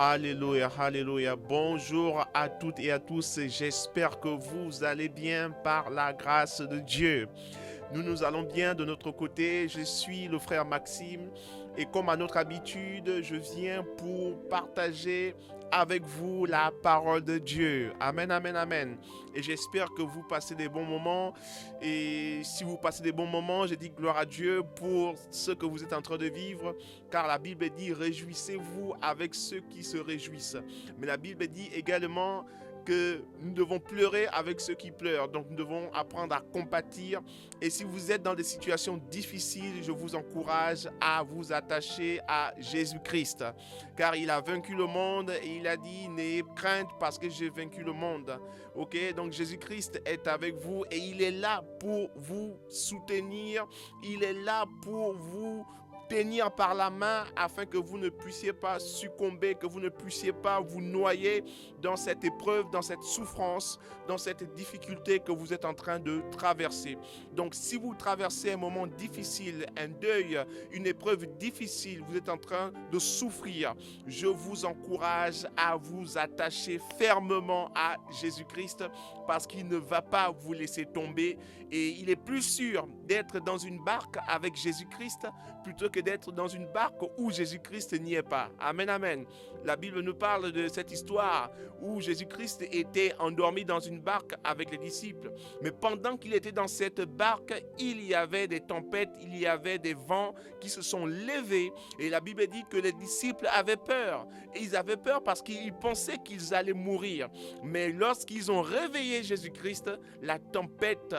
Alléluia, alléluia. Bonjour à toutes et à tous. J'espère que vous allez bien par la grâce de Dieu. Nous allons bien de notre côté. Je suis le frère Maxime et comme à notre habitude, je viens pour partager avec vous la parole de Dieu. Amen, amen, amen. Et j'espère que vous passez des bons moments. Et si vous passez des bons moments, je dis gloire à Dieu pour ce que vous êtes en train de vivre. Car la Bible dit, réjouissez-vous avec ceux qui se réjouissent. Mais la Bible dit également que nous devons pleurer avec ceux qui pleurent. Donc nous devons apprendre à compatir. Et si vous êtes dans des situations difficiles, je vous encourage à vous attacher à Jésus-Christ. Car il a vaincu le monde et il a dit, n'ayez crainte parce que j'ai vaincu le monde. Ok, donc Jésus-Christ est avec vous et il est là pour vous soutenir. Il est là pour vous tenir par la main afin que vous ne puissiez pas succomber, que vous ne puissiez pas vous noyer dans cette épreuve, dans cette souffrance, dans cette difficulté que vous êtes en train de traverser. Donc si vous traversez un moment difficile, un deuil, une épreuve difficile, vous êtes en train de souffrir, je vous encourage à vous attacher fermement à Jésus-Christ parce qu'il ne va pas vous laisser tomber et il est plus sûr d'être dans une barque avec Jésus-Christ plutôt que d'être dans une barque où Jésus-Christ n'y est pas. Amen, amen. La Bible nous parle de cette histoire où Jésus-Christ était endormi dans une barque avec les disciples. Mais pendant qu'il était dans cette barque, il y avait des tempêtes, il y avait des vents qui se sont levés. Et la Bible dit que les disciples avaient peur. Et ils avaient peur parce qu'ils pensaient qu'ils allaient mourir. Mais lorsqu'ils ont réveillé Jésus-Christ, la tempête,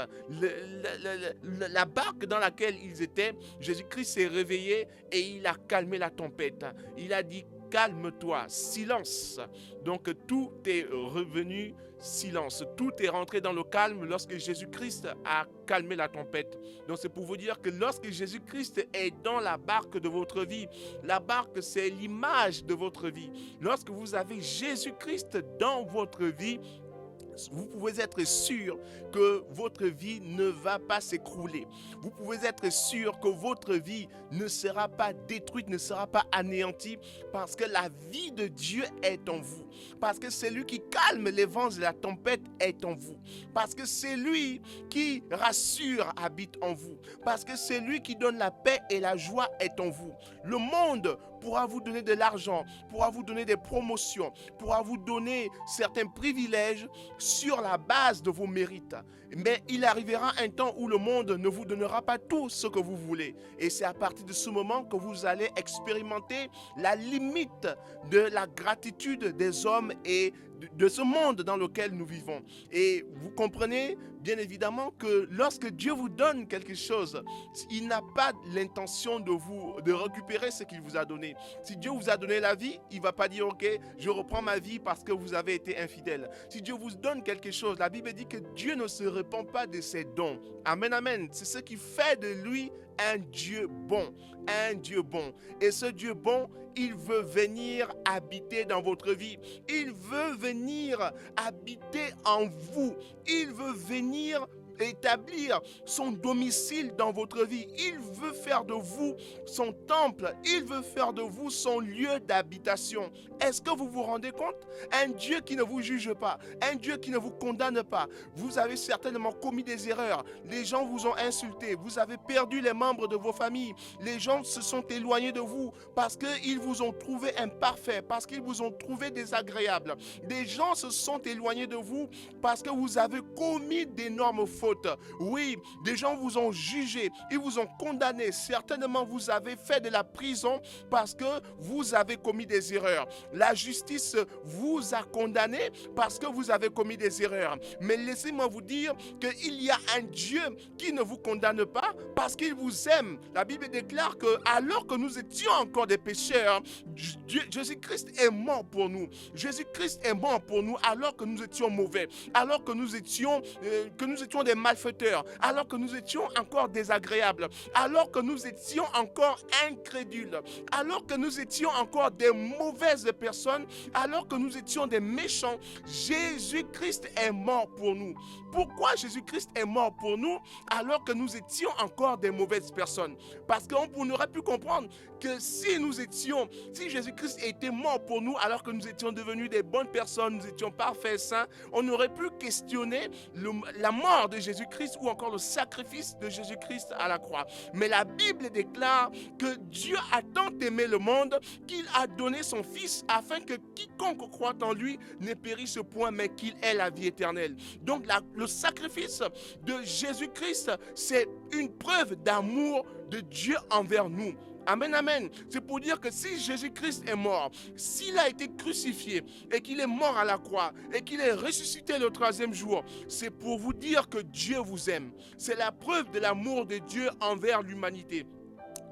la barque dans laquelle ils étaient, Jésus-Christ s'est réveillé et il a calmé la tempête. Il a dit, calme-toi, silence. Donc tout est revenu silence. Tout est rentré dans le calme lorsque Jésus-Christ a calmé la tempête. Donc c'est pour vous dire que lorsque Jésus-Christ est dans la barque de votre vie, la barque c'est l'image de votre vie. Lorsque vous avez Jésus-Christ dans votre vie, vous pouvez être sûr que votre vie ne va pas s'écrouler. Vous pouvez être sûr que votre vie ne sera pas détruite, ne sera pas anéantie parce que la vie de Dieu est en vous. Parce que c'est lui qui calme les vents et la tempête est en vous. Parce que c'est lui qui rassure habite en vous. Parce que c'est lui qui donne la paix et la joie est en vous. Le monde pourra vous donner de l'argent, pourra vous donner des promotions, pourra vous donner certains privilèges sur la base de vos mérites. Mais il arrivera un temps où le monde ne vous donnera pas tout ce que vous voulez. Et c'est à partir de ce moment que vous allez expérimenter la limite de la gratitude des hommes et de ce monde dans lequel nous vivons. Et vous comprenez bien évidemment que lorsque Dieu vous donne quelque chose, il n'a pas l'intention de récupérer ce qu'il vous a donné. Si Dieu vous a donné la vie, il ne va pas dire ok, je reprends ma vie parce que vous avez été infidèle. Si Dieu vous donne quelque chose, la Bible dit que Dieu ne se répand pas de ses dons. Amen, amen. C'est ce qui fait de lui un Dieu bon, un Dieu bon. Et ce Dieu bon, il veut venir habiter dans votre vie. Il veut venir habiter en vous. Il veut venir établir son domicile dans votre vie. Il veut faire de vous son temple. Il veut faire de vous son lieu d'habitation. Est-ce que vous vous rendez compte? Un Dieu qui ne vous juge pas, un Dieu qui ne vous condamne pas. Vous avez certainement commis des erreurs. Les gens vous ont insulté. Vous avez perdu les membres de vos familles. Les gens se sont éloignés de vous parce qu'ils vous ont trouvé imparfait, parce qu'ils vous ont trouvé désagréable. Des gens se sont éloignés de vous parce que vous avez commis d'énormes fautes. Oui, des gens vous ont jugé, ils vous ont condamné. Certainement, vous avez fait de la prison parce que vous avez commis des erreurs. La justice vous a condamné parce que vous avez commis des erreurs. Mais laissez-moi vous dire qu'il y a un Dieu qui ne vous condamne pas parce qu'il vous aime. La Bible déclare que alors que nous étions encore des pécheurs, Jésus-Christ est mort pour nous. Jésus-Christ est mort pour nous alors que nous étions mauvais, alors que nous étions des les malfaiteurs, alors que nous étions encore désagréables, alors que nous étions encore incrédules, alors que nous étions encore des mauvaises personnes, alors que nous étions des méchants, Jésus-Christ est mort pour nous. Pourquoi Jésus-Christ est mort pour nous alors que nous étions encore des mauvaises personnes? Parce qu'on aurait pu comprendre que si Jésus-Christ était mort pour nous alors que nous étions devenus des bonnes personnes, nous étions parfaits, saints, on aurait pu questionner la mort de Jésus-Christ ou encore le sacrifice de Jésus-Christ à la croix. Mais la Bible déclare que Dieu a tant aimé le monde qu'il a donné son Fils afin que quiconque croit en lui ne périsse point mais qu'il ait la vie éternelle. Donc le sacrifice de Jésus-Christ, c'est une preuve d'amour de Dieu envers nous. Amen, amen. C'est pour dire que si Jésus-Christ est mort, s'il a été crucifié et qu'il est mort à la croix et qu'il est ressuscité le 3e jour, c'est pour vous dire que Dieu vous aime. C'est la preuve de l'amour de Dieu envers l'humanité.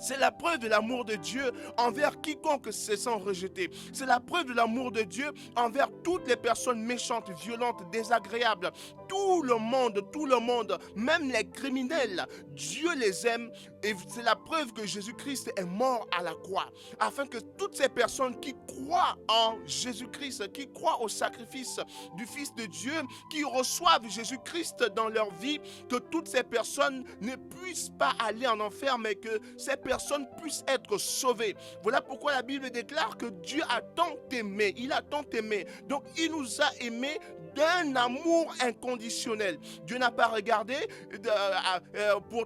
C'est la preuve de l'amour de Dieu envers quiconque se sent rejeté. C'est la preuve de l'amour de Dieu envers toutes les personnes méchantes, violentes, désagréables. Tout le monde, même les criminels, Dieu les aime. Et c'est la preuve que Jésus-Christ est mort à la croix. Afin que toutes ces personnes qui croient en Jésus-Christ, qui croient au sacrifice du Fils de Dieu, qui reçoivent Jésus-Christ dans leur vie, que toutes ces personnes ne puissent pas aller en enfer, mais que ces personnes puissent être sauvées. Voilà pourquoi la Bible déclare que Dieu a tant aimé. Il a tant aimé. Donc il nous a aimés d'un amour inconditionnel. Dieu n'a pas regardé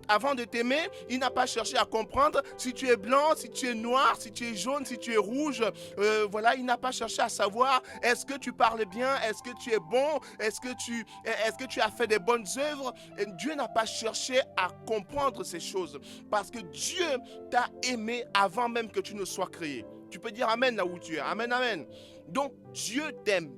avant de t'aimer. Il n'a pas cherché à comprendre si tu es blanc, si tu es noir, si tu es jaune, si tu es rouge. Voilà, il n'a pas cherché à savoir est-ce que tu parles bien, est-ce que tu es bon, est-ce que tu as fait des bonnes œuvres. Et Dieu n'a pas cherché à comprendre ces choses parce que Dieu t'a aimé avant même que tu ne sois créé. Tu peux dire amen là où tu es. Amen, amen. Donc Dieu t'aime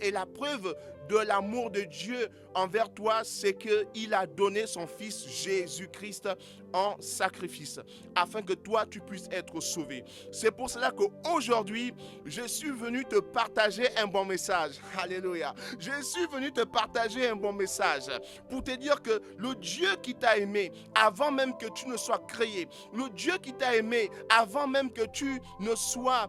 et la preuve de l'amour de Dieu envers toi, c'est qu'il a donné son Fils Jésus-Christ en sacrifice, afin que toi, tu puisses être sauvé. C'est pour cela qu'aujourd'hui, je suis venu te partager un bon message. Alléluia. Je suis venu te partager un bon message pour te dire que le Dieu qui t'a aimé avant même que tu ne sois créé, le Dieu qui t'a aimé avant même que tu ne sois,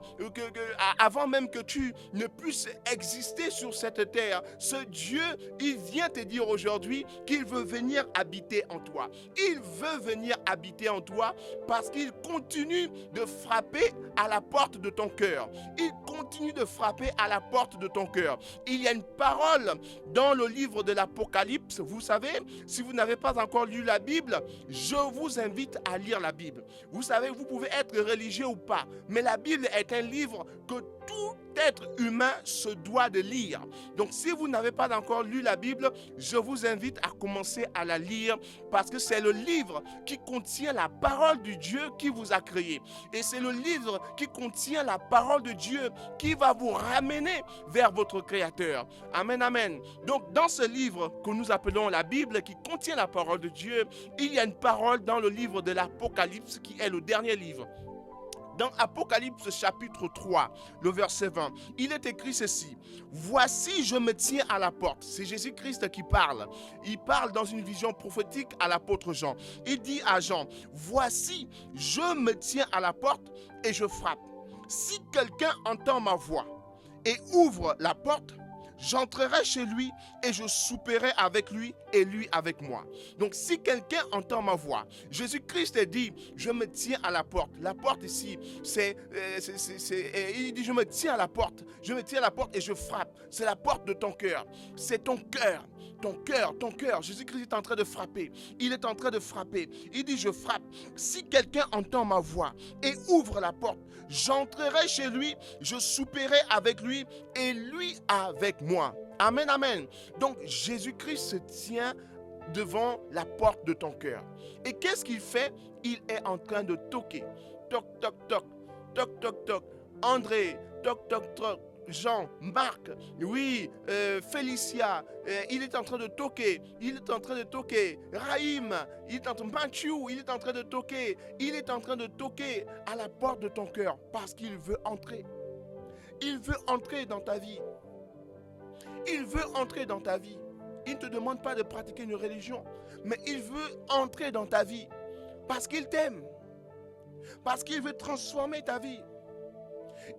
avant même que tu ne puisses exister sur cette terre, ce Dieu, il vient te dire aujourd'hui qu'il veut venir habiter en toi. Il veut venir habiter en toi parce qu'il continue de frapper à la porte de ton cœur. Il continue de frapper à la porte de ton cœur. Il y a une parole dans le livre de l'Apocalypse. Vous savez, si vous n'avez pas encore lu la Bible, je vous invite à lire la Bible. Vous savez, vous pouvez être religieux ou pas, mais la Bible est un livre que tout être humain se doit de lire. Donc si vous n'avez pas encore lu la Bible, je vous invite à commencer à la lire parce que c'est le livre qui contient la parole de Dieu qui vous a créé. Et c'est le livre qui contient la parole de Dieu qui va vous ramener vers votre Créateur. Amen, amen. Donc dans ce livre que nous appelons la Bible, qui contient la parole de Dieu, il y a une parole dans le livre de l'Apocalypse qui est le dernier livre. Dans Apocalypse chapitre 3, le verset 20, il est écrit ceci. « Voici, je me tiens à la porte. » C'est Jésus-Christ qui parle. Il parle dans une vision prophétique à l'apôtre Jean. Il dit à Jean, « Voici, je me tiens à la porte et je frappe. Si quelqu'un entend ma voix et ouvre la porte, j'entrerai chez lui et je souperai avec lui et lui avec moi. » Donc si quelqu'un entend ma voix, Jésus-Christ dit, je me tiens à la porte. La porte ici, il dit, je me tiens à la porte. Je me tiens à la porte et je frappe. C'est la porte de ton cœur. C'est ton cœur. Ton cœur. Jésus-Christ est en train de frapper. Il est en train de frapper. Il dit, je frappe. Si quelqu'un entend ma voix et ouvre la porte, j'entrerai chez lui, je souperai avec lui et lui avec moi. Amen, amen. Donc, Jésus-Christ se tient devant la porte de ton cœur. Et qu'est-ce qu'il fait? Il est en train de toquer. Toc, toc, toc. Toc, toc, toc. André, toc, toc, toc. Jean, Marc, oui, Félicia, il est en train de toquer, Raïm, il est en train de Mathieu, il est en train de toquer à la porte de ton cœur parce qu'il veut entrer. Il veut entrer dans ta vie. Il veut entrer dans ta vie. Il ne te demande pas de pratiquer une religion, mais il veut entrer dans ta vie parce qu'il t'aime, parce qu'il veut transformer ta vie.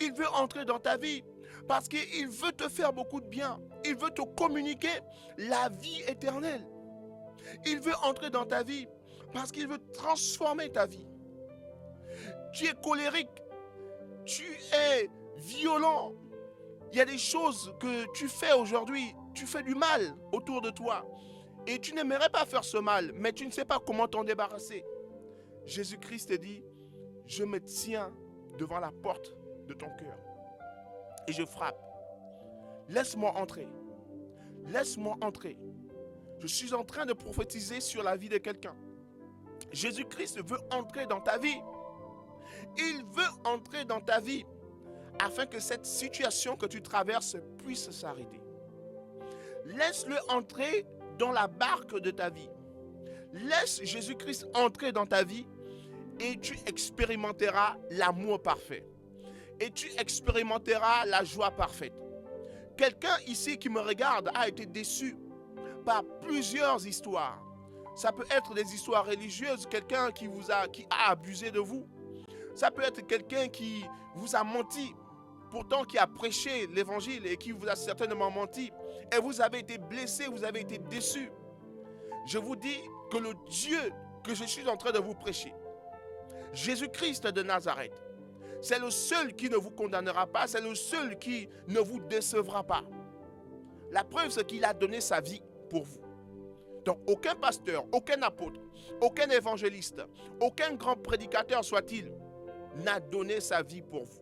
Il veut entrer dans ta vie parce qu'il veut te faire beaucoup de bien. Il veut te communiquer la vie éternelle. Il veut entrer dans ta vie parce qu'il veut transformer ta vie. Tu es colérique, tu es violent. Il y a des choses que tu fais aujourd'hui, tu fais du mal autour de toi. Et tu n'aimerais pas faire ce mal, mais tu ne sais pas comment t'en débarrasser. Jésus-Christ te dit, je me tiens devant la porte de ton cœur et je frappe. Laisse-moi entrer. Laisse-moi entrer. Je suis en train de prophétiser sur la vie de quelqu'un. Jésus-Christ veut entrer dans ta vie. Il veut entrer dans ta vie afin que cette situation que tu traverses puisse s'arrêter. Laisse-le entrer dans la barque de ta vie. Laisse Jésus-Christ entrer dans ta vie et tu expérimenteras l'amour parfait. Et tu expérimenteras la joie parfaite. Quelqu'un ici qui me regarde a été déçu par plusieurs histoires. Ça peut être des histoires religieuses, quelqu'un qui a abusé de vous. Ça peut être quelqu'un qui vous a menti, pourtant qui a prêché l'évangile et qui vous a certainement menti. Et vous avez été blessé, vous avez été déçu. Je vous dis que le Dieu que je suis en train de vous prêcher, Jésus-Christ de Nazareth, c'est le seul qui ne vous condamnera pas, c'est le seul qui ne vous décevra pas. La preuve, c'est qu'il a donné sa vie pour vous. Donc, aucun pasteur, aucun apôtre, aucun évangéliste, aucun grand prédicateur soit-il, n'a donné sa vie pour vous.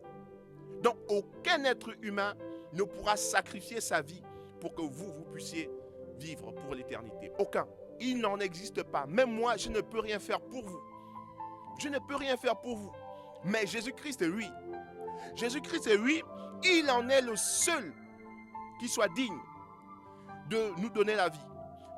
Donc, aucun être humain ne pourra sacrifier sa vie pour que vous puissiez vivre pour l'éternité. Aucun. Il n'en existe pas. Même moi, je ne peux rien faire pour vous. Je ne peux rien faire pour vous. Mais Jésus-Christ, lui, il en est le seul qui soit digne de nous donner la vie,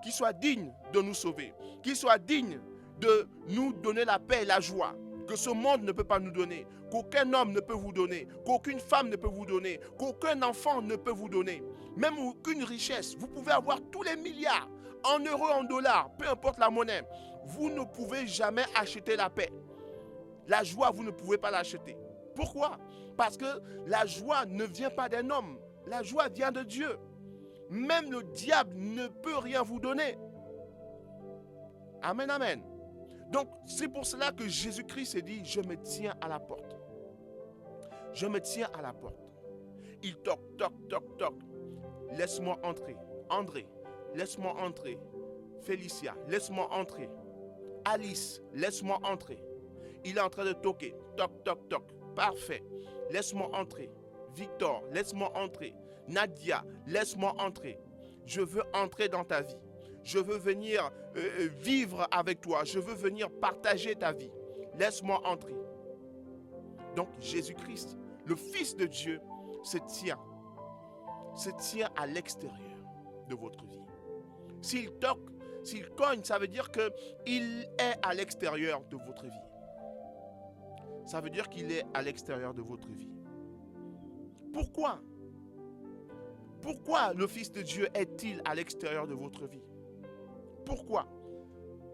qui soit digne de nous sauver, qui soit digne de nous donner la paix et la joie que ce monde ne peut pas nous donner, qu'aucun homme ne peut vous donner, qu'aucune femme ne peut vous donner, qu'aucun enfant ne peut vous donner, même aucune richesse. Vous pouvez avoir tous les milliards, en euros, en dollars, peu importe la monnaie. Vous ne pouvez jamais acheter la paix. La joie, vous ne pouvez pas l'acheter. Pourquoi? Parce que la joie ne vient pas d'un homme. La joie vient de Dieu. Même le diable ne peut rien vous donner. Amen, amen. Donc, c'est pour cela que Jésus-Christ s'est dit, je me tiens à la porte. Je me tiens à la porte. Il toque, toque, toque, toque. Laisse-moi entrer. André, laisse-moi entrer. Félicia, laisse-moi entrer. Alice, laisse-moi entrer. Il est en train de toquer. Toc, toc, toc. Parfait. Laisse-moi entrer. Victor, laisse-moi entrer. Nadia, laisse-moi entrer. Je veux entrer dans ta vie. Je veux venir vivre avec toi. Je veux venir partager ta vie. Laisse-moi entrer. Donc Jésus-Christ, le Fils de Dieu, se tient à l'extérieur de votre vie. S'il toque, s'il cogne, ça veut dire qu'il est à l'extérieur de votre vie. Ça veut dire qu'il est à l'extérieur de votre vie. Pourquoi? Pourquoi le Fils de Dieu est-il à l'extérieur de votre vie? Pourquoi?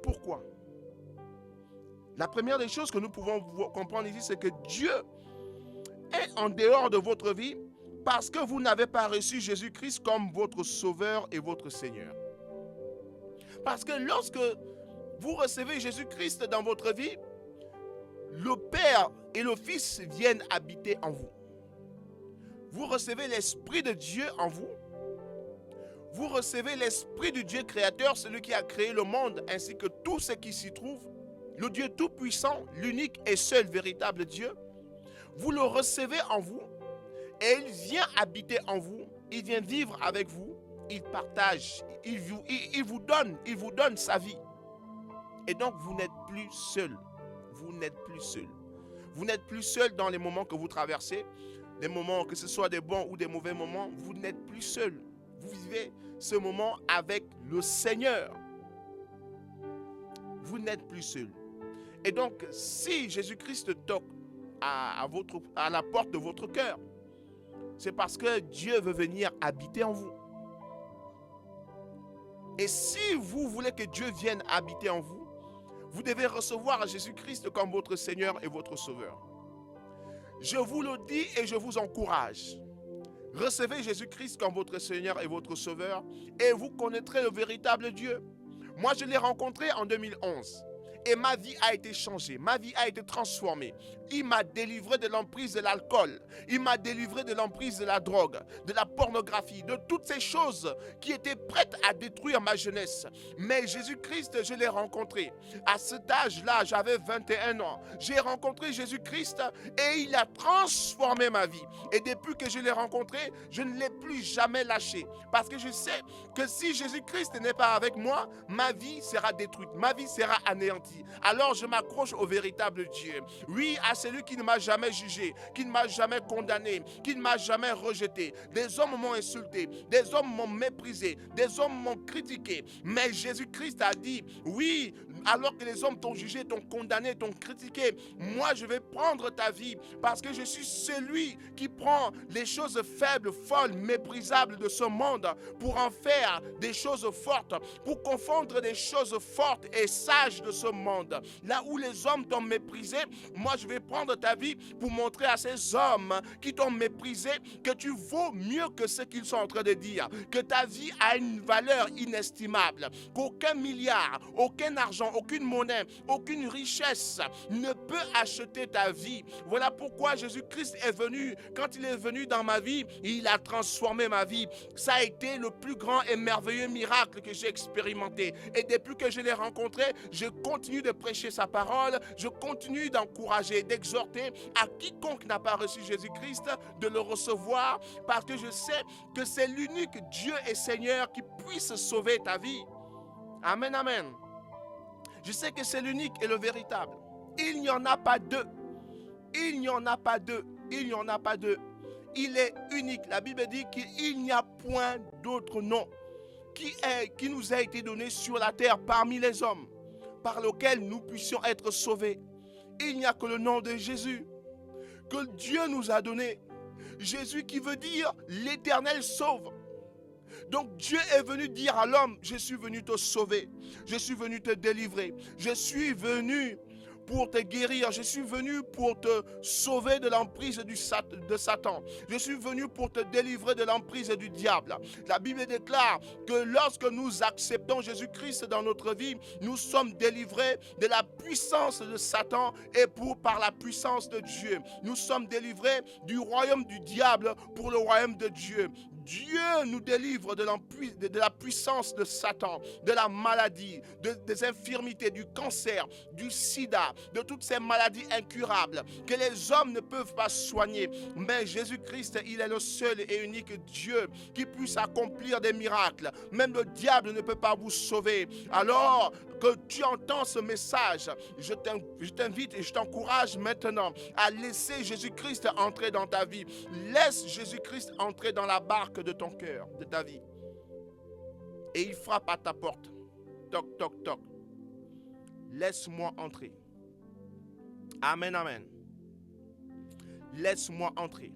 Pourquoi? La première des choses que nous pouvons comprendre ici, c'est que Dieu est en dehors de votre vie parce que vous n'avez pas reçu Jésus-Christ comme votre Sauveur et votre Seigneur. Parce que lorsque vous recevez Jésus-Christ dans votre vie, le Père et le Fils viennent habiter en vous. Vous recevez l'Esprit de Dieu en vous. Vous recevez l'Esprit du Dieu créateur, celui qui a créé le monde, ainsi que tout ce qui s'y trouve. Le Dieu tout-puissant, l'unique et seul véritable Dieu. Vous le recevez en vous et il vient habiter en vous. Il vient vivre avec vous. Il partage. Il vous donne sa vie. Et donc, vous n'êtes plus seul. Vous n'êtes plus seul. Vous n'êtes plus seul dans les moments que vous traversez. Les moments, que ce soit des bons ou des mauvais moments, vous n'êtes plus seul. Vous vivez ce moment avec le Seigneur. Vous n'êtes plus seul. Et donc, si Jésus-Christ toque à la porte de votre cœur, c'est parce que Dieu veut venir habiter en vous. Et si vous voulez que Dieu vienne habiter en vous, vous devez recevoir Jésus-Christ comme votre Seigneur et votre Sauveur. Je vous le dis et je vous encourage. Recevez Jésus-Christ comme votre Seigneur et votre Sauveur et vous connaîtrez le véritable Dieu. Moi, je l'ai rencontré en 2011 et ma vie a été changée, ma vie a été transformée. Il m'a délivré de l'emprise de l'alcool, il m'a délivré de l'emprise de la drogue, de la pornographie, de toutes ces choses qui étaient prêtes à détruire ma jeunesse. Mais Jésus-Christ, je l'ai rencontré. À cet âge-là, j'avais 21 ans. J'ai rencontré Jésus-Christ et il a transformé ma vie. Et depuis que je l'ai rencontré, je ne l'ai plus jamais lâché. Parce que je sais que si Jésus-Christ n'est pas avec moi, ma vie sera détruite, ma vie sera anéantie. Alors je m'accroche au véritable Dieu. Oui, à celui qui ne m'a jamais jugé, qui ne m'a jamais condamné, qui ne m'a jamais rejeté. Des hommes m'ont insulté, des hommes m'ont méprisé, des hommes m'ont critiqué. Mais Jésus-Christ a dit, oui, alors que les hommes t'ont jugé, t'ont condamné, t'ont critiqué, moi je vais prendre ta vie parce que je suis celui qui prend les choses faibles, folles, méprisables de ce monde pour en faire des choses fortes, pour confondre des choses fortes et sages de ce monde. Là où les hommes t'ont méprisé, moi je vais prendre ta vie pour montrer à ces hommes qui t'ont méprisé que tu vaux mieux que ce qu'ils sont en train de dire, que ta vie a une valeur inestimable, qu'aucun milliard, aucun argent, aucune monnaie, aucune richesse ne peut acheter ta vie. Voilà pourquoi Jésus-Christ est venu. Quand il est venu dans ma vie, il a transformé ma vie. Ça a été le plus grand et merveilleux miracle que j'ai expérimenté. Et depuis que je l'ai rencontré, je continue de prêcher sa parole, je continue d'encourager, d'exhorter à quiconque n'a pas reçu Jésus-Christ de le recevoir, parce que je sais que c'est l'unique Dieu et Seigneur qui puisse sauver ta vie. Amen, amen. Je sais que c'est l'unique et le véritable. Il n'y en a pas deux. Il n'y en a pas deux. Il n'y en a pas deux. Il est unique. La Bible dit qu'il n'y a point d'autre nom qui nous a été donné sur la terre parmi les hommes, par lequel nous puissions être sauvés. Il n'y a que le nom de Jésus que Dieu nous a donné. Jésus qui veut dire l'Éternel sauve. Donc Dieu est venu dire à l'homme, je suis venu te sauver, je suis venu te délivrer, je suis venu pour te guérir, je suis venu pour te sauver de l'emprise de Satan, je suis venu pour te délivrer de l'emprise du diable. La Bible déclare que lorsque nous acceptons Jésus-Christ dans notre vie, nous sommes délivrés de la puissance de Satan et par la puissance de Dieu. Nous sommes délivrés du royaume du diable pour le royaume de Dieu. Dieu nous délivre de la puissance de Satan, de la maladie, des infirmités, du cancer, du sida, de toutes ces maladies incurables que les hommes ne peuvent pas soigner. Mais Jésus-Christ, il est le seul et unique Dieu qui puisse accomplir des miracles. Même le diable ne peut pas vous sauver. Alors que tu entends ce message, je t'invite et je t'encourage maintenant à laisser Jésus-Christ entrer dans ta vie. Laisse Jésus-Christ entrer dans la barque de ton cœur, de ta vie. Et il frappe à ta porte. Toc, toc, toc. Laisse-moi entrer. Amen, amen. Laisse-moi entrer.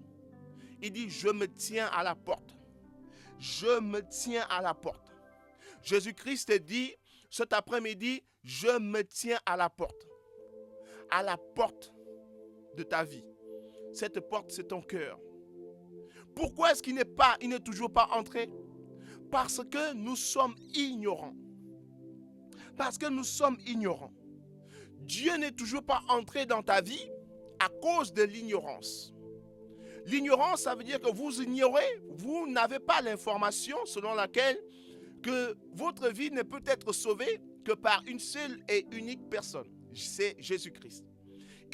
Il dit, je me tiens à la porte. Je me tiens à la porte. Jésus-Christ dit, cet après-midi, je me tiens à la porte. À la porte de ta vie. Cette porte, c'est ton cœur. Pourquoi est-ce qu'il n'est toujours pas entré? Parce que nous sommes ignorants. Parce que nous sommes ignorants. Dieu n'est toujours pas entré dans ta vie à cause de l'ignorance. L'ignorance, ça veut dire que vous ignorez, vous n'avez pas l'information selon laquelle que votre vie ne peut être sauvée que par une seule et unique personne. C'est Jésus-Christ.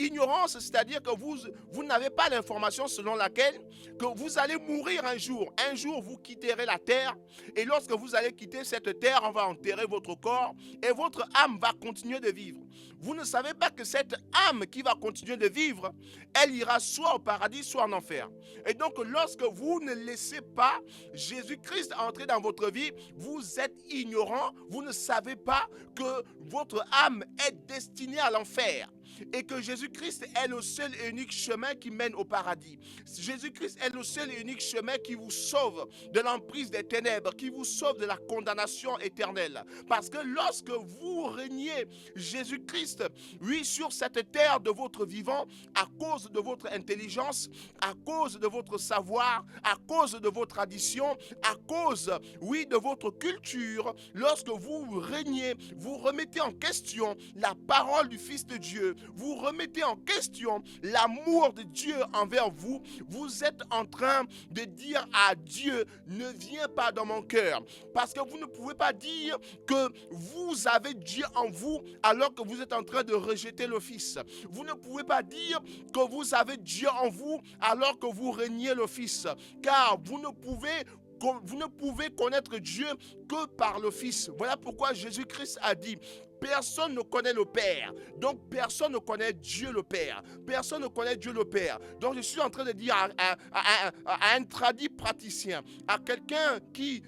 Ignorance, c'est-à-dire que vous n'avez pas l'information selon laquelle que vous allez mourir un jour. Un jour, vous quitterez la terre et lorsque vous allez quitter cette terre, on va enterrer votre corps et votre âme va continuer de vivre. Vous ne savez pas que cette âme qui va continuer de vivre, elle ira soit au paradis, soit en enfer. Et donc, lorsque vous ne laissez pas Jésus-Christ entrer dans votre vie, vous êtes ignorant, vous ne savez pas que votre âme est destinée à l'enfer. et que Jésus-Christ est le seul et unique chemin qui mène au paradis. Jésus-Christ est le seul et unique chemin qui vous sauve de l'emprise des ténèbres, qui vous sauve de la condamnation éternelle. Parce que lorsque vous régnez Jésus-Christ, oui, sur cette terre de votre vivant, à cause de votre intelligence, à cause de votre savoir, à cause de votre tradition, à cause, oui, de votre culture, lorsque vous régnez, vous remettez en question la parole du Fils de Dieu, vous remettez en question l'amour de Dieu envers vous, vous êtes en train de dire à Dieu, ne viens pas dans mon cœur, parce que vous ne pouvez pas dire que vous avez Dieu en vous alors que vous êtes en train de rejeter le Fils. Vous ne pouvez pas dire que vous avez Dieu en vous alors que vous régnez le Fils, car vous ne pouvez connaître Dieu que par le Fils. Voilà pourquoi Jésus-Christ a dit, personne ne connaît le Père. Donc, personne ne connaît Dieu le Père. Personne ne connaît Dieu le Père. Donc, je suis en train de dire à un tradit praticien, à quelqu'un qui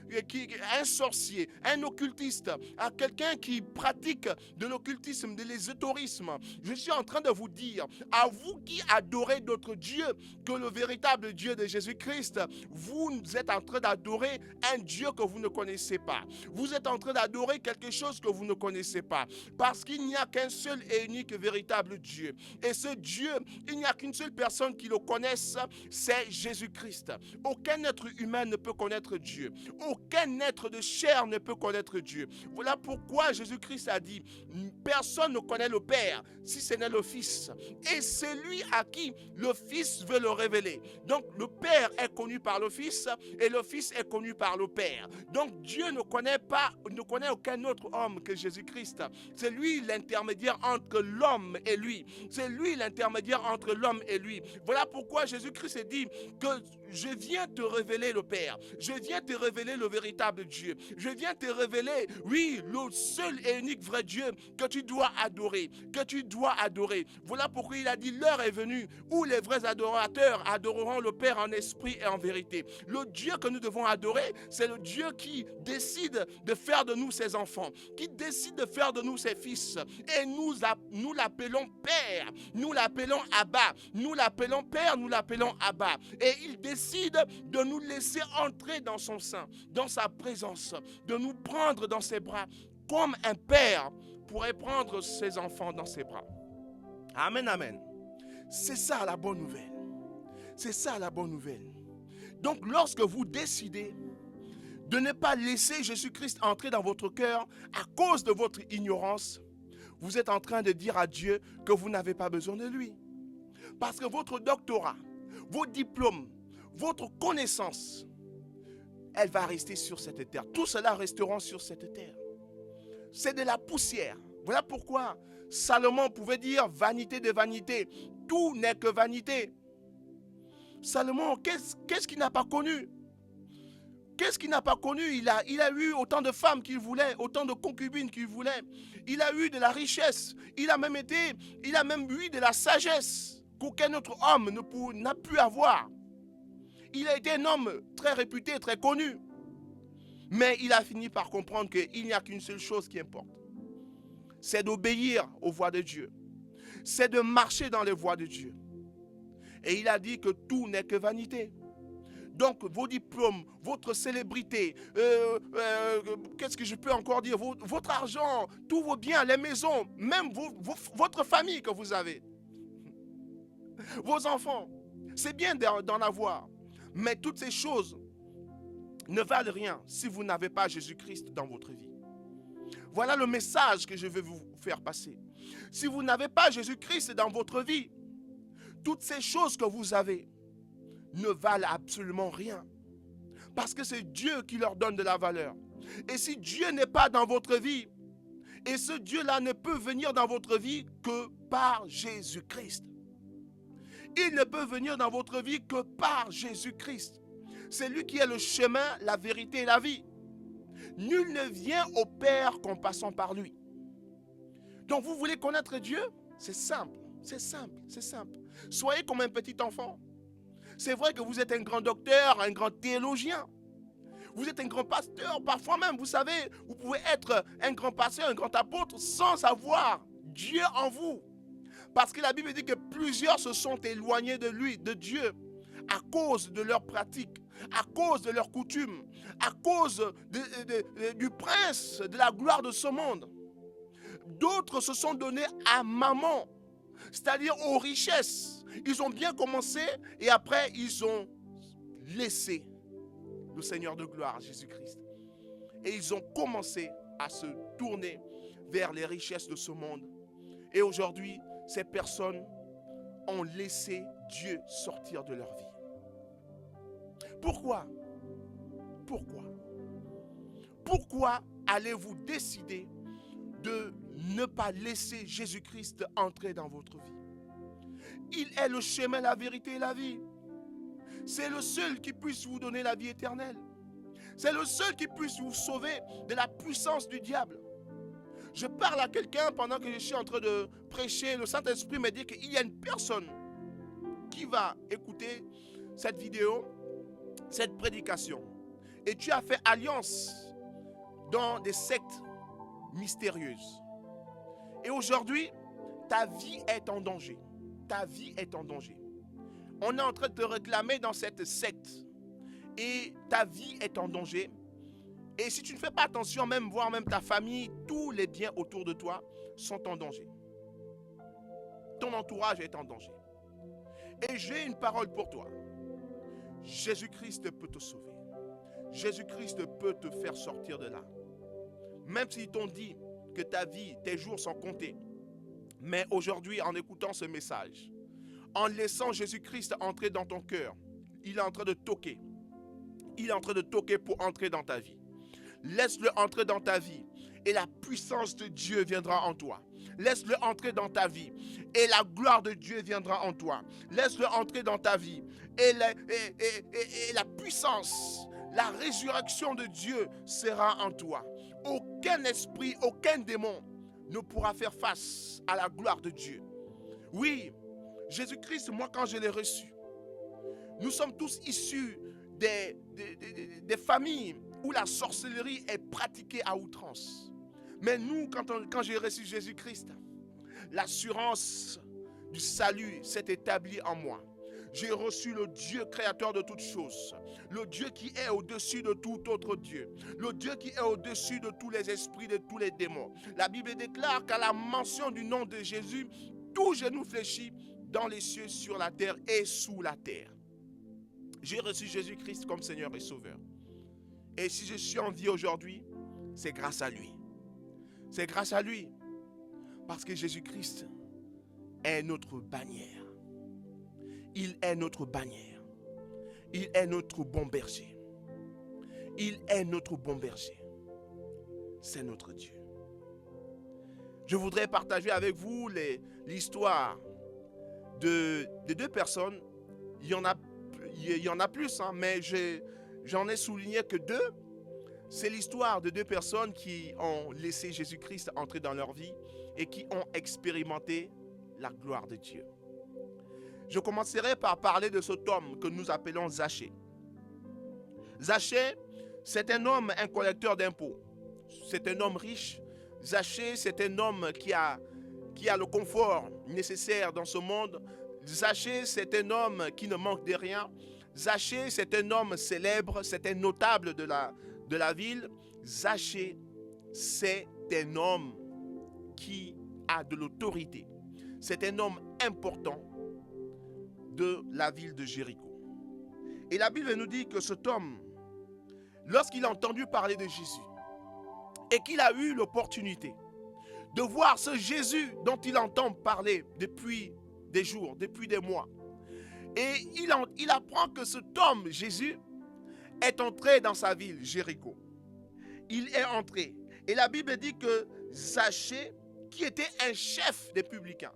un sorcier, un occultiste, à quelqu'un qui pratique de l'occultisme, de l'ésotérisme, je suis en train de vous dire, à vous qui adorez d'autres dieux que le véritable Dieu de Jésus-Christ, vous êtes en train d'adorer un Dieu que vous ne connaissez pas. Vous êtes en train d'adorer quelque chose que vous ne connaissez pas. Parce qu'il n'y a qu'un seul et unique véritable Dieu. Et ce Dieu, il n'y a qu'une seule personne qui le connaisse, c'est Jésus-Christ. Aucun être humain ne peut connaître Dieu. Aucun être de chair ne peut connaître Dieu. Voilà pourquoi Jésus-Christ a dit, personne ne connaît le Père si ce n'est le Fils. Et c'est lui à qui le Fils veut le révéler. Donc le Père est connu par le Fils et le Fils est connu par le Père. Donc Dieu ne connaît aucun autre homme que Jésus-Christ. C'est lui l'intermédiaire entre l'homme et lui. C'est lui l'intermédiaire entre l'homme et lui. Voilà pourquoi Jésus-Christ dit que je viens te révéler le Père. Je viens te révéler le véritable Dieu. Je viens te révéler, oui, le seul et unique vrai Dieu que tu dois adorer. Que tu dois adorer. Voilà pourquoi il a dit, l'heure est venue où les vrais adorateurs adoreront le Père en esprit et en vérité. Le Dieu que nous devons adorer, c'est le Dieu qui décide de faire de nous ses enfants, qui décide de faire de nous ses fils. Et nous l'appelons Père, nous l'appelons Abba, nous l'appelons Père, nous l'appelons Abba. Et il décide de nous laisser entrer dans son sein, dans sa présence, de nous prendre dans ses bras, comme un père pourrait prendre ses enfants dans ses bras. Amen, amen. C'est ça la bonne nouvelle. C'est ça la bonne nouvelle. Donc lorsque vous décidez de ne pas laisser Jésus-Christ entrer dans votre cœur à cause de votre ignorance, vous êtes en train de dire à Dieu que vous n'avez pas besoin de lui. Parce que votre doctorat, vos diplômes, votre connaissance, elle va rester sur cette terre. Tout cela resteront sur cette terre. C'est de la poussière. Voilà pourquoi Salomon pouvait dire vanité de vanité. Tout n'est que vanité. Salomon, qu'est-ce qu'il n'a pas connu? Qu'est-ce qu'il n'a pas connu? Il a eu autant de femmes qu'il voulait, autant de concubines qu'il voulait. Il a eu de la richesse. Il a même eu de la sagesse qu'aucun autre homme n'a pu avoir. Il a été un homme très réputé, très connu. Mais il a fini par comprendre qu'il n'y a qu'une seule chose qui importe. C'est d'obéir aux voies de Dieu. C'est de marcher dans les voies de Dieu. Et il a dit que tout n'est que vanité. Donc vos diplômes, votre célébrité, qu'est-ce que je peux encore dire, votre argent, tous vos biens, les maisons, même votre famille que vous avez, vos enfants, c'est bien d'en avoir. Mais toutes ces choses ne valent rien si vous n'avez pas Jésus-Christ dans votre vie. Voilà le message que je vais vous faire passer. Si vous n'avez pas Jésus-Christ dans votre vie, toutes ces choses que vous avez ne valent absolument rien. Parce que c'est Dieu qui leur donne de la valeur. Et si Dieu n'est pas dans votre vie, et ce Dieu-là ne peut venir dans votre vie que par Jésus-Christ. Il ne peut venir dans votre vie que par Jésus-Christ. C'est lui qui est le chemin, la vérité et la vie. Nul ne vient au Père qu'en passant par lui. Donc vous voulez connaître Dieu? C'est simple, c'est simple, c'est simple. Soyez comme un petit enfant. C'est vrai que vous êtes un grand docteur, un grand théologien. Vous êtes un grand pasteur. Parfois même, vous savez, vous pouvez être un grand pasteur, un grand apôtre sans avoir Dieu en vous. Parce que la Bible dit que plusieurs se sont éloignés de lui, de Dieu, à cause de leurs pratiques, à cause de leurs coutumes, à cause du prince de la gloire de ce monde. D'autres se sont donnés à maman, c'est-à-dire aux richesses. Ils ont bien commencé et après ils ont laissé le Seigneur de gloire, Jésus-Christ. Et ils ont commencé à se tourner vers les richesses de ce monde. Et aujourd'hui, ces personnes ont laissé Dieu sortir de leur vie. Pourquoi? Pourquoi allez-vous décider de ne pas laisser Jésus-Christ entrer dans votre vie? Il est le chemin, la vérité et la vie. C'est le seul qui puisse vous donner la vie éternelle. C'est le seul qui puisse vous sauver de la puissance du diable. Je parle à quelqu'un pendant que je suis en train de prêcher. Le Saint-Esprit me dit qu'il y a une personne qui va écouter cette vidéo, cette prédication. Et tu as fait alliance dans des sectes mystérieuses. Et aujourd'hui, ta vie est en danger. Ta vie est en danger. On est en train de te réclamer dans cette secte. Et ta vie est en danger. Et si tu ne fais pas attention, voire même ta famille, tous les biens autour de toi sont en danger. Ton entourage est en danger. Et j'ai une parole pour toi. Jésus-Christ peut te sauver. Jésus-Christ peut te faire sortir de là. Même s'ils t'ont dit que ta vie, tes jours sont comptés. Mais aujourd'hui, en écoutant ce message, en laissant Jésus-Christ entrer dans ton cœur, il est en train de toquer. Il est en train de toquer pour entrer dans ta vie. Laisse-le entrer dans ta vie et la puissance de Dieu viendra en toi. Laisse-le entrer dans ta vie et la gloire de Dieu viendra en toi. Laisse-le entrer dans ta vie et la puissance, la résurrection de Dieu sera en toi. Aucun esprit, aucun démon ne pourra faire face à la gloire de Dieu. Oui, Jésus-Christ, moi quand je l'ai reçu, nous sommes tous issus des familles où la sorcellerie est pratiquée à outrance. Mais nous, quand j'ai reçu Jésus-Christ, l'assurance du salut s'est établie en moi. J'ai reçu le Dieu créateur de toutes choses, le Dieu qui est au-dessus de tout autre Dieu, le Dieu qui est au-dessus de tous les esprits, de tous les démons. La Bible déclare qu'à la mention du nom de Jésus, tout genou fléchit dans les cieux, sur la terre et sous la terre. J'ai reçu Jésus-Christ comme Seigneur et Sauveur. Et si je suis en vie aujourd'hui, c'est grâce à lui. C'est grâce à lui. Parce que Jésus-Christ est notre bannière. Il est notre bannière. Il est notre bon berger. Il est notre bon berger. C'est notre Dieu. Je voudrais partager avec vous l'histoire de deux personnes. Il y en a plus, mais j'en ai souligné que deux. C'est l'histoire de deux personnes qui ont laissé Jésus-Christ entrer dans leur vie et qui ont expérimenté la gloire de Dieu. Je commencerai par parler de cet homme que nous appelons Zachée. Zachée, c'est un homme, un collecteur d'impôts. C'est un homme riche. Zachée, c'est un homme qui a le confort nécessaire dans ce monde. Zachée, c'est un homme qui ne manque de rien. Zachée, c'est un homme célèbre, c'est un notable de la ville. Zachée, c'est un homme qui a de l'autorité. C'est un homme important de la ville de Jéricho. Et la Bible nous dit que cet homme, lorsqu'il a entendu parler de Jésus et qu'il a eu l'opportunité de voir ce Jésus dont il entend parler depuis des jours, depuis des mois, et il apprend que cet homme, Jésus, est entré dans sa ville, Jéricho. Il est entré. Et la Bible dit que Zachée, qui était un chef des publicains,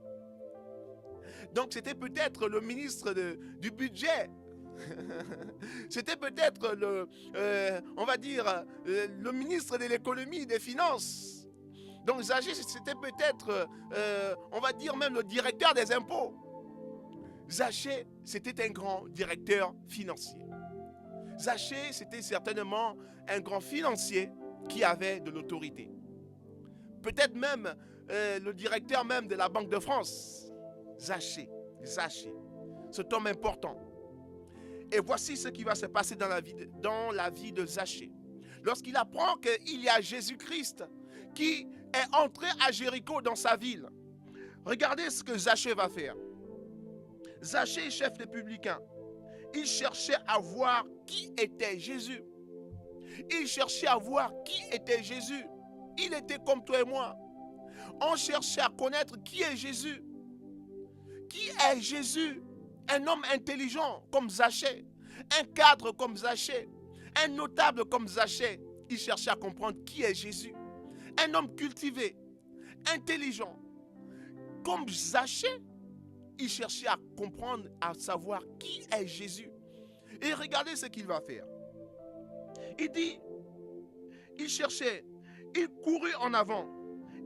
donc c'était peut-être le ministre du budget, c'était peut-être on va dire, le ministre de l'économie, des finances. Donc Zachée, c'était peut-être, on va dire même le directeur des impôts. Zachée, c'était un grand directeur financier. Zachée, c'était certainement un grand financier qui avait de l'autorité. Peut-être même le directeur même de la Banque de France. Zachée, cet homme important. Et voici ce qui va se passer dans la vie de Zachée. Lorsqu'il apprend qu'il y a Jésus-Christ qui est entré à Jéricho dans sa ville. Regardez ce que Zachée va faire. Zachée, chef des publicains, il cherchait à voir qui était Jésus. Il cherchait à voir qui était Jésus. Il était comme toi et moi. On cherchait à connaître qui est Jésus. Qui est Jésus? Un homme intelligent comme Zachée, un cadre comme Zachée, un notable comme Zachée. Il cherchait à comprendre qui est Jésus. Un homme cultivé, intelligent, comme Zachée, il cherchait à comprendre, à savoir qui est Jésus. Et regardez ce qu'il va faire. Il dit, il cherchait, il courut en avant,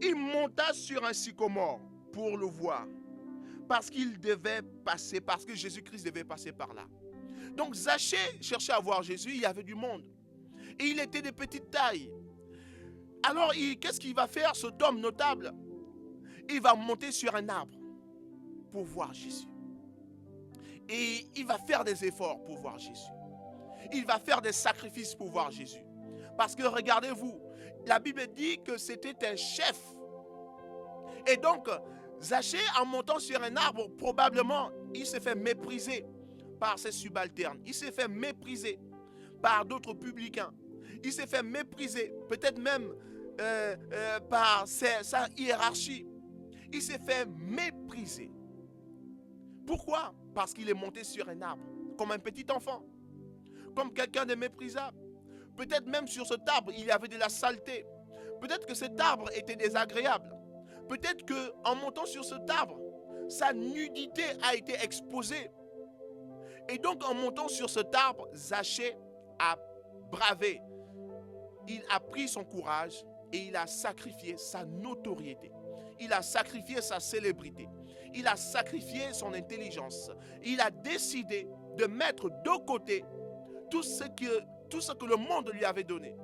il monta sur un sycomore pour le voir. Parce qu'il devait passer, parce que Jésus-Christ devait passer par là. Donc Zachée cherchait à voir Jésus, il y avait du monde. Et il était de petite taille. Alors qu'est-ce qu'il va faire cet homme notable? Il va monter sur un arbre pour voir Jésus. Et il va faire des efforts pour voir Jésus. Il va faire des sacrifices pour voir Jésus. Parce que regardez-vous, la Bible dit que c'était un chef. Et donc, Zachée, en montant sur un arbre, probablement, il s'est fait mépriser par ses subalternes. Il s'est fait mépriser par d'autres publicains. Il s'est fait mépriser, peut-être même par sa hiérarchie. Il s'est fait mépriser. Pourquoi? Parce qu'il est monté sur un arbre, comme un petit enfant, comme quelqu'un de méprisable. Peut-être même sur cet arbre, il y avait de la saleté. Peut-être que cet arbre était désagréable. Peut-être qu'en montant sur cet arbre, sa nudité a été exposée. Et donc, en montant sur cet arbre, Zachée a bravé. Il a pris son courage et il a sacrifié sa notoriété. Il a sacrifié sa célébrité. Il a sacrifié son intelligence. Il a décidé de mettre de côté tout ce que le monde lui avait donné.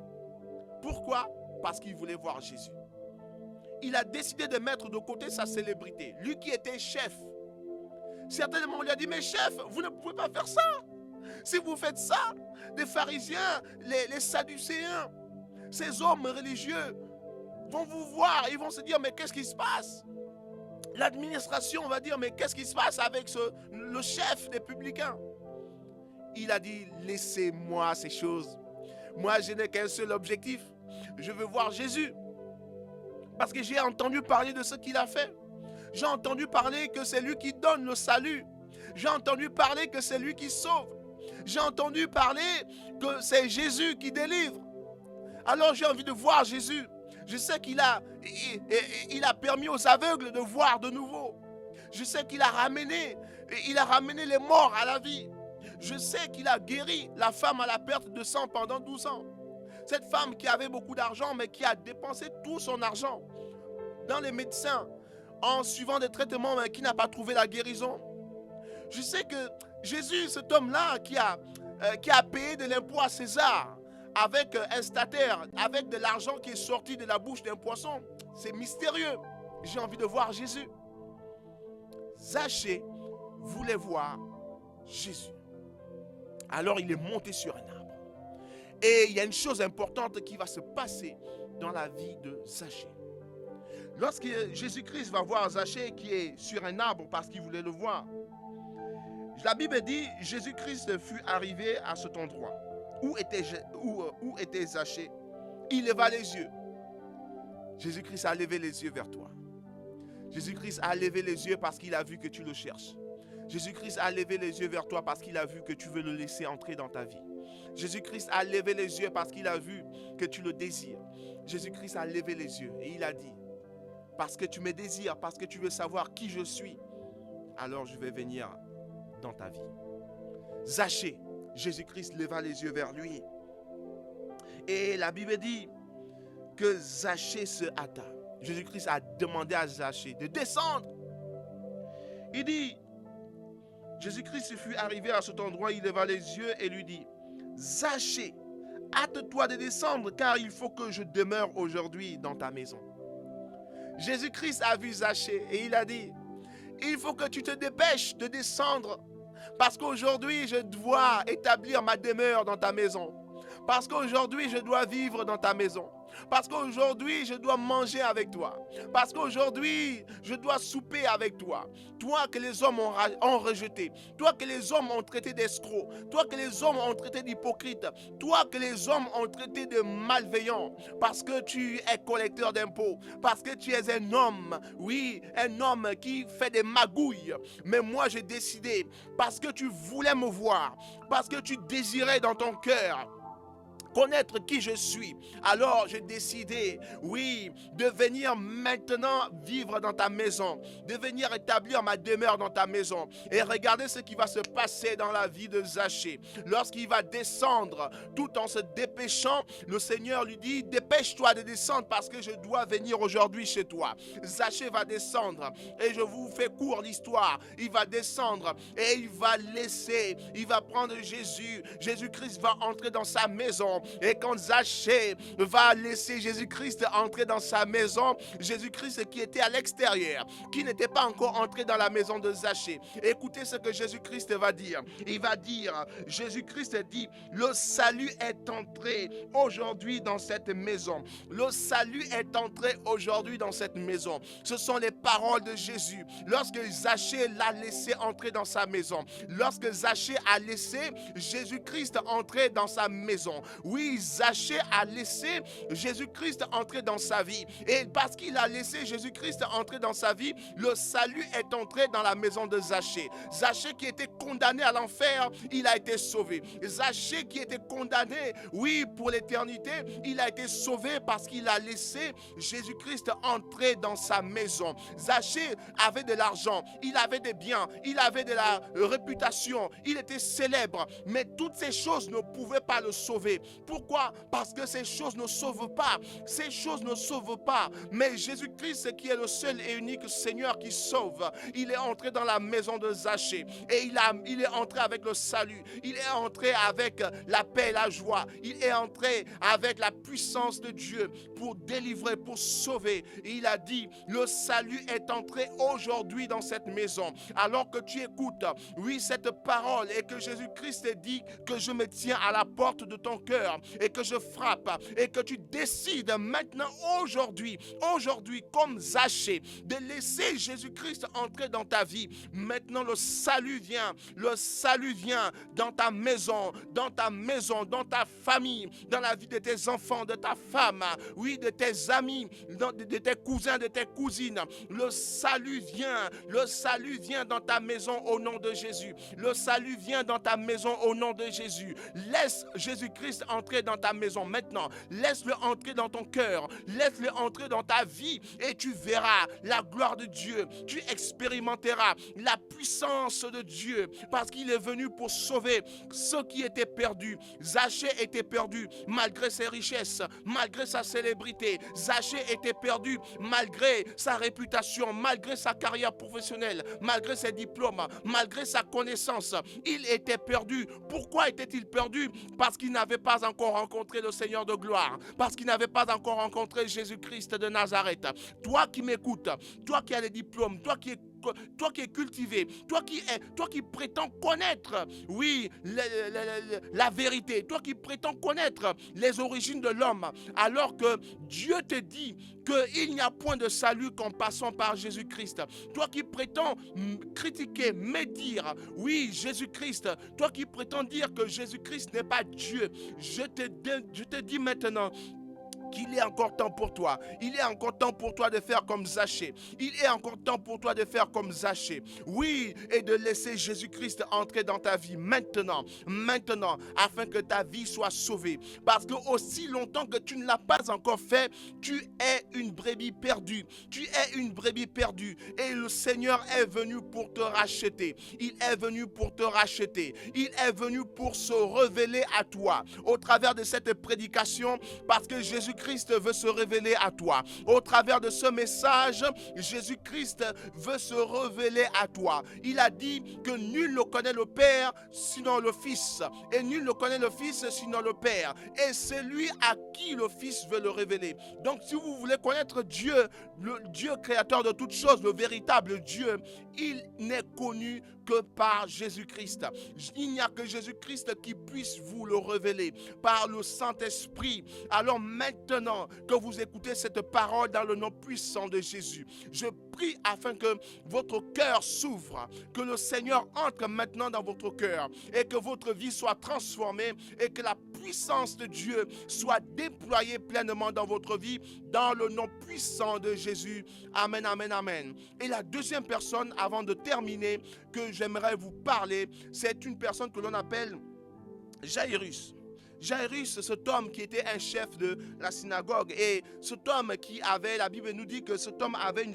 Pourquoi? Parce qu'il voulait voir Jésus. Il a décidé de mettre de côté sa célébrité. Lui qui était chef. Certainement, on lui a dit, mais chef, vous ne pouvez pas faire ça. Si vous faites ça, les pharisiens, les sadducéens, ces hommes religieux vont vous voir. Ils vont se dire, mais qu'est-ce qui se passe? L'administration va dire, mais qu'est-ce qui se passe avec le chef des publicains? Il a dit, laissez-moi ces choses. Moi, je n'ai qu'un seul objectif. Je veux voir Jésus. Parce que j'ai entendu parler de ce qu'il a fait. J'ai entendu parler que c'est lui qui donne le salut. J'ai entendu parler que c'est lui qui sauve. J'ai entendu parler que c'est Jésus qui délivre. Alors j'ai envie de voir Jésus. Je sais qu'il a permis aux aveugles de voir de nouveau. Je sais qu'il a ramené les morts à la vie. Je sais qu'il a guéri la femme à la perte de sang pendant 12 ans. Cette femme qui avait beaucoup d'argent, mais qui a dépensé tout son argent dans les médecins, en suivant des traitements, mais qui n'a pas trouvé la guérison. Je sais que Jésus, cet homme-là, qui a payé de l'impôt à César, avec un statère, avec de l'argent qui est sorti de la bouche d'un poisson, c'est mystérieux. J'ai envie de voir Jésus. Zachée voulait voir Jésus. Alors il est monté sur un arbre. Et il y a une chose importante qui va se passer dans la vie de Zachée. Lorsque Jésus-Christ va voir Zachée qui est sur un arbre parce qu'il voulait le voir, la Bible dit Jésus-Christ fut arrivé à cet endroit. Où était Zachée? Il leva les yeux. Jésus-Christ a levé les yeux vers toi. Jésus-Christ a levé les yeux parce qu'il a vu que tu le cherches. Jésus-Christ a levé les yeux vers toi parce qu'il a vu que tu veux le laisser entrer dans ta vie. Jésus-Christ a levé les yeux parce qu'il a vu que tu le désires. Jésus-Christ a levé les yeux et il a dit, parce que tu me désires, parce que tu veux savoir qui je suis, alors je vais venir dans ta vie. Zachée, Jésus-Christ leva les yeux vers lui. Et la Bible dit que Zachée se hâta. Jésus-Christ a demandé à Zachée de descendre. Il dit, Jésus-Christ fut arrivé à cet endroit, il leva les yeux et lui dit, Zachée, hâte-toi de descendre car il faut que je demeure aujourd'hui dans ta maison. Jésus-Christ a vu Zachée et il a dit, Il faut que tu te dépêches de descendre. Parce qu'aujourd'hui, je dois établir ma demeure dans ta maison. Parce qu'aujourd'hui, je dois vivre dans ta maison. Parce qu'aujourd'hui, je dois manger avec toi. Parce qu'aujourd'hui, je dois souper avec toi. Toi que les hommes ont rejeté. Toi que les hommes ont traité d'escroc. Toi que les hommes ont traité d'hypocrite. Toi que les hommes ont traité de malveillant. Parce que tu es collecteur d'impôts. Parce que tu es un homme. Oui, un homme qui fait des magouilles. Mais moi, j'ai décidé. Parce que tu voulais me voir. Parce que tu désirais dans ton cœur connaître qui je suis. Alors j'ai décidé, oui, de venir maintenant vivre dans ta maison, de venir établir ma demeure dans ta maison. Et regardez ce qui va se passer dans la vie de Zachée. Lorsqu'il va descendre, tout en se dépêchant, le Seigneur lui dit, dépêche-toi de descendre parce que je dois venir aujourd'hui chez toi. Zachée va descendre et je vous fais court l'histoire. Il va descendre et il va laisser, il va prendre Jésus. Jésus-Christ va entrer dans sa maison. Et quand Zachée va laisser Jésus-Christ entrer dans sa maison, Jésus-Christ qui était à l'extérieur, qui n'était pas encore entré dans la maison de Zachée. Écoutez ce que Jésus-Christ va dire. Il va dire, Jésus-Christ dit, le salut est entré aujourd'hui dans cette maison. Le salut est entré aujourd'hui dans cette maison. Ce sont les paroles de Jésus. Lorsque Zachée l'a laissé entrer dans sa maison, lorsque Zachée a laissé Jésus-Christ entrer dans sa maison, oui, Zachée a laissé Jésus-Christ entrer dans sa vie. Et parce qu'il a laissé Jésus-Christ entrer dans sa vie, le salut est entré dans la maison de Zachée. Zachée qui était condamné à l'enfer, il a été sauvé. Zachée qui était condamné, oui, pour l'éternité, il a été sauvé parce qu'il a laissé Jésus-Christ entrer dans sa maison. Zachée avait de l'argent, il avait des biens, il avait de la réputation, il était célèbre, mais toutes ces choses ne pouvaient pas le sauver. Pourquoi? Parce que ces choses ne sauvent pas. Ces choses ne sauvent pas. Mais Jésus-Christ, qui est le seul et unique Seigneur qui sauve, il est entré dans la maison de Zachée et il est entré avec le salut. Il est entré avec la paix et la joie. Il est entré avec la puissance de Dieu pour délivrer, pour sauver. Et il a dit, le salut est entré aujourd'hui dans cette maison. Alors que tu écoutes, oui, cette parole et que Jésus-Christ dit que je me tiens à la porte de ton cœur et que je frappe et que tu décides maintenant aujourd'hui comme Zachée de laisser Jésus-Christ entrer dans ta vie. Maintenant le salut vient dans ta maison, dans ta famille, dans la vie de tes enfants, de ta femme, oui, de tes amis, de tes cousins, de tes cousines. Le salut vient dans ta maison au nom de Jésus. Le salut vient dans ta maison au nom de Jésus. Laisse Jésus-Christ entrer dans ta maison maintenant. Laisse-le entrer dans ton cœur. Laisse-le entrer dans ta vie et tu verras la gloire de Dieu. Tu expérimenteras la puissance de Dieu parce qu'il est venu pour sauver ceux qui étaient perdus. Zachée était perdu malgré ses richesses, malgré sa célébrité. Zachée était perdu malgré sa réputation, malgré sa carrière professionnelle, malgré ses diplômes, malgré sa connaissance. Il était perdu. Pourquoi était-il perdu? Parce qu'il n'avait pas encore rencontré le Seigneur de gloire, parce qu'il n'avait pas encore rencontré Jésus-Christ de Nazareth. Toi qui m'écoutes, toi qui as les diplômes, toi qui es cultivé, toi qui prétends connaître, oui, la vérité, toi qui prétends connaître les origines de l'homme, alors que Dieu te dit qu'il n'y a point de salut qu'en passant par Jésus-Christ. Toi qui prétends critiquer, médire, oui, Jésus-Christ, toi qui prétends dire que Jésus-Christ n'est pas Dieu, je te dis maintenant qu'il est encore temps pour toi. Il est encore temps pour toi de faire comme Zachée. Il est encore temps pour toi de faire comme Zachée. Oui, et de laisser Jésus-Christ entrer dans ta vie maintenant, afin que ta vie soit sauvée. Parce que aussi longtemps que tu ne l'as pas encore fait, tu es une brebis perdue. Tu es une brebis perdue. Et le Seigneur est venu pour te racheter. Il est venu pour te racheter. Il est venu pour se révéler à toi au travers de cette prédication, parce que Jésus-Christ Jésus-Christ veut se révéler à toi. Au travers de ce message, Jésus-Christ veut se révéler à toi. Il a dit que nul ne connaît le Père sinon le Fils, et nul ne connaît le Fils sinon le Père. Et c'est lui à qui le Fils veut le révéler. Donc si vous voulez connaître Dieu, le Dieu créateur de toutes choses, le véritable Dieu, il n'est connu que par Jésus-Christ. Il n'y a que Jésus-Christ qui puisse vous le révéler par le Saint-Esprit. Alors maintenant que vous écoutez cette parole dans le nom puissant de Jésus, je prie afin que votre cœur s'ouvre, que le Seigneur entre maintenant dans votre cœur et que votre vie soit transformée et que la puissance de Dieu soit déployée pleinement dans votre vie dans le nom puissant de Jésus. Amen, amen, amen. Et la deuxième personne, avant de terminer, que j'aimerais vous parler, c'est une personne que l'on appelle Jairus. Jairus, cet homme qui était un chef de la synagogue, et cet homme qui avait, la Bible nous dit que cet homme avait une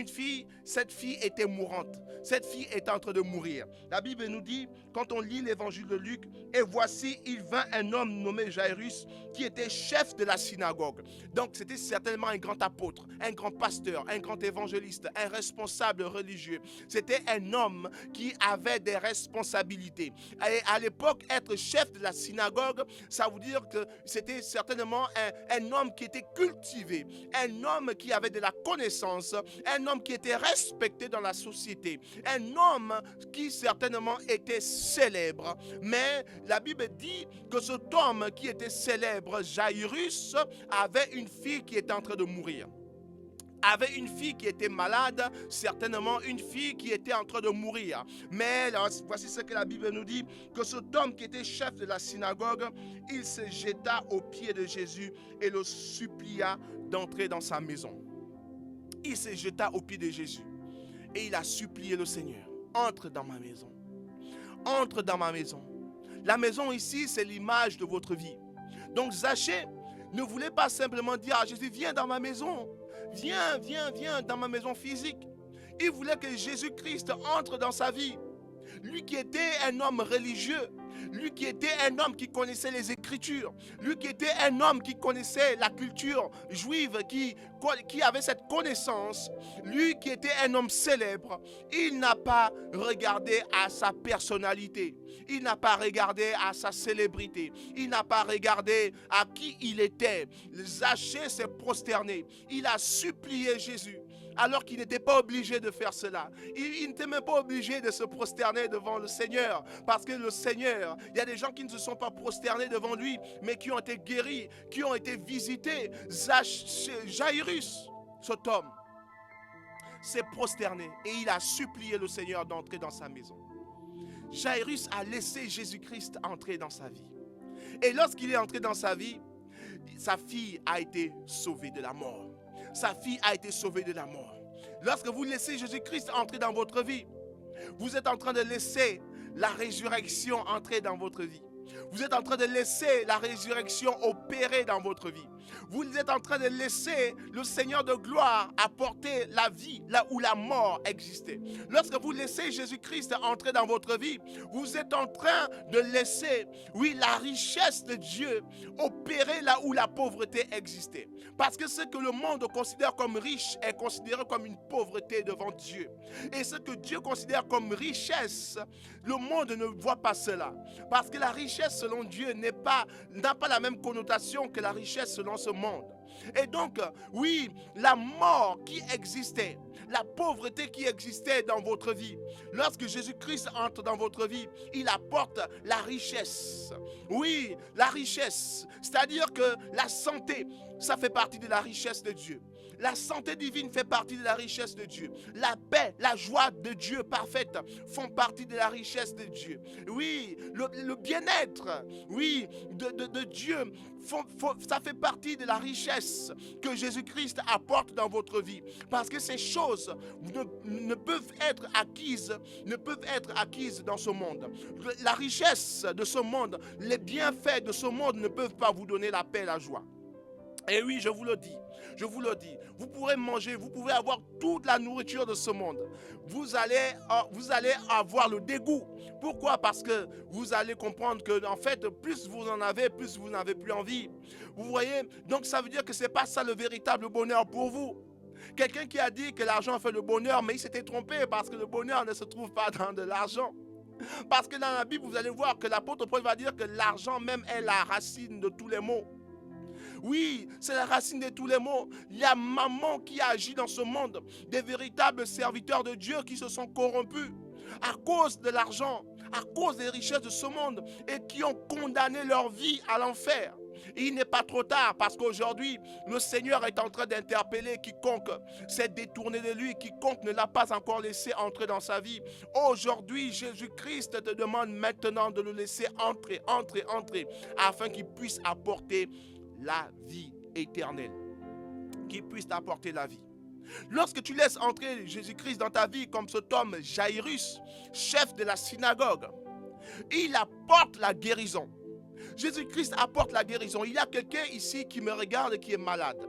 fille, cette fille était mourante, cette fille était en train de mourir. La Bible nous dit, quand on lit l'évangile de Luc, et voici, il vint un homme nommé Jairus, qui était chef de la synagogue. Donc c'était certainement un grand apôtre, un grand pasteur, un grand évangéliste, un responsable religieux. C'était un homme qui avait des responsabilités. Et à l'époque, être chef de la synagogue, ça veut dire que c'était certainement un homme qui était cultivé, un homme qui avait de la connaissance, un homme qui était respecté dans la société, un homme qui certainement était célèbre. Mais la Bible dit que cet homme qui était célèbre, Jairus, avait une fille qui était en train de mourir. Avait une fille qui était malade, certainement une fille qui était en train de mourir. Mais là, voici ce que la Bible nous dit, que cet homme qui était chef de la synagogue, il se jeta aux pieds de Jésus et le supplia d'entrer dans sa maison. Il se jeta aux pieds de Jésus et il a supplié le Seigneur, entre dans ma maison. Entre dans ma maison. La maison ici, c'est l'image de votre vie. Donc Zachée ne voulait pas simplement dire à Jésus, viens dans ma maison. Viens dans ma maison physique. Il voulait que Jésus-Christ entre dans sa vie. Lui qui était un homme religieux, lui qui était un homme qui connaissait les Écritures, lui qui était un homme qui connaissait la culture juive, qui avait cette connaissance, lui qui était un homme célèbre, il n'a pas regardé à sa personnalité, il n'a pas regardé à sa célébrité, il n'a pas regardé à qui il était. Zachée s'est prosterné, il a supplié Jésus. Alors qu'il n'était pas obligé de faire cela. Il n'était même pas obligé de se prosterner devant le Seigneur. Parce que le Seigneur, il y a des gens qui ne se sont pas prosternés devant lui, mais qui ont été guéris, qui ont été visités. Jairus, cet homme, s'est prosterné et il a supplié le Seigneur d'entrer dans sa maison. Jairus a laissé Jésus-Christ entrer dans sa vie. Et lorsqu'il est entré dans sa vie, sa fille a été sauvée de la mort. Sa fille a été sauvée de la mort. Lorsque vous laissez Jésus-Christ entrer dans votre vie, vous êtes en train de laisser la résurrection entrer dans votre vie. Vous êtes en train de laisser la résurrection opérer dans votre vie. Vous êtes en train de laisser le Seigneur de gloire apporter la vie là où la mort existait. Lorsque vous laissez Jésus-Christ entrer dans votre vie, vous êtes en train de laisser, oui, la richesse de Dieu opérer là où la pauvreté existait. Parce que ce que le monde considère comme riche est considéré comme une pauvreté devant Dieu. Et ce que Dieu considère comme richesse, le monde ne voit pas cela. Parce que la richesse selon Dieu n'a pas la même connotation que la richesse selon ce monde. Et donc, oui, la mort qui existait, la pauvreté qui existait dans votre vie, lorsque Jésus-Christ entre dans votre vie, il apporte la richesse. Oui, la richesse, c'est-à-dire que la santé, ça fait partie de la richesse de Dieu. La santé divine fait partie de la richesse de Dieu. La paix, la joie de Dieu parfaite font partie de la richesse de Dieu. Oui, le bien-être, oui, de Dieu, ça fait partie de la richesse que Jésus-Christ apporte dans votre vie. Parce que ces choses ne peuvent être acquises dans ce monde. La richesse de ce monde, les bienfaits de ce monde ne peuvent pas vous donner la paix et la joie. Et oui, je vous le dis, vous pourrez manger, vous pouvez avoir toute la nourriture de ce monde. Vous allez avoir le dégoût. Pourquoi? Parce que vous allez comprendre que, en fait, plus vous en avez, plus vous n'avez plus envie. Vous voyez? Donc ça veut dire que ce n'est pas ça le véritable bonheur pour vous. Quelqu'un qui a dit que l'argent fait le bonheur, mais il s'était trompé parce que le bonheur ne se trouve pas dans de l'argent. Parce que dans la Bible, vous allez voir que l'apôtre Paul va dire que l'argent même est la racine de tous les maux. Oui, c'est la racine de tous les maux. Il y a maman qui agit dans ce monde, des véritables serviteurs de Dieu qui se sont corrompus à cause de l'argent, à cause des richesses de ce monde et qui ont condamné leur vie à l'enfer. Et il n'est pas trop tard parce qu'aujourd'hui, le Seigneur est en train d'interpeller quiconque s'est détourné de lui, quiconque ne l'a pas encore laissé entrer dans sa vie. Aujourd'hui, Jésus-Christ te demande maintenant de le laisser entrer, afin qu'il puisse apporter la vie éternelle, qu'il puisse t'apporter la vie. Lorsque tu laisses entrer Jésus-Christ dans ta vie comme cet homme Jairus, chef de la synagogue, il apporte la guérison. Jésus-Christ apporte la guérison. Il y a quelqu'un ici qui me regarde et qui est malade.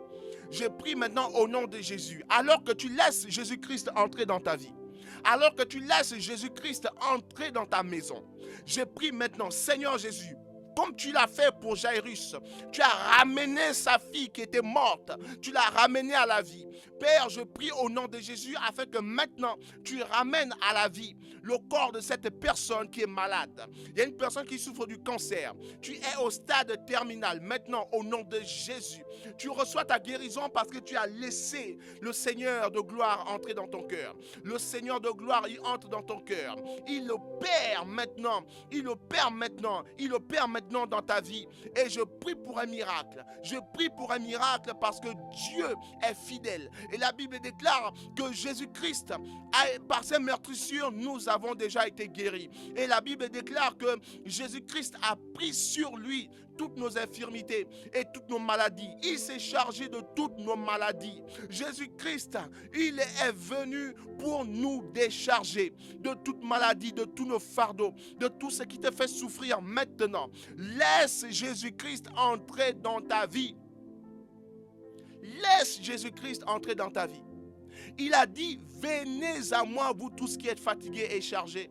Je prie maintenant au nom de Jésus. Alors que tu laisses Jésus-Christ entrer dans ta vie, alors que tu laisses Jésus-Christ entrer dans ta maison, je prie maintenant, Seigneur Jésus, comme tu l'as fait pour Jairus, tu as ramené sa fille qui était morte, tu l'as ramenée à la vie. Père, je prie au nom de Jésus afin que maintenant tu ramènes à la vie le corps de cette personne qui est malade. Il y a une personne qui souffre du cancer. Tu es au stade terminal. Maintenant, au nom de Jésus, tu reçois ta guérison parce que tu as laissé le Seigneur de gloire entrer dans ton cœur. Le Seigneur de gloire, il entre dans ton cœur. Il opère maintenant. Il opère maintenant. Il opère maintenant dans ta vie. Et je prie pour un miracle. Je prie pour un miracle parce que Dieu est fidèle. Et la Bible déclare que Jésus-Christ, par ses meurtrissures, nous avons déjà été guéris. Et la Bible déclare que Jésus-Christ a pris sur lui toutes nos infirmités et toutes nos maladies. Il s'est chargé de toutes nos maladies. Jésus-Christ, il est venu pour nous décharger de toute maladie, de tous nos fardeaux, de tout ce qui te fait souffrir maintenant. Laisse Jésus-Christ entrer dans ta vie. Laisse Jésus-Christ entrer dans ta vie. Il a dit, venez à moi, vous tous qui êtes fatigués et chargés,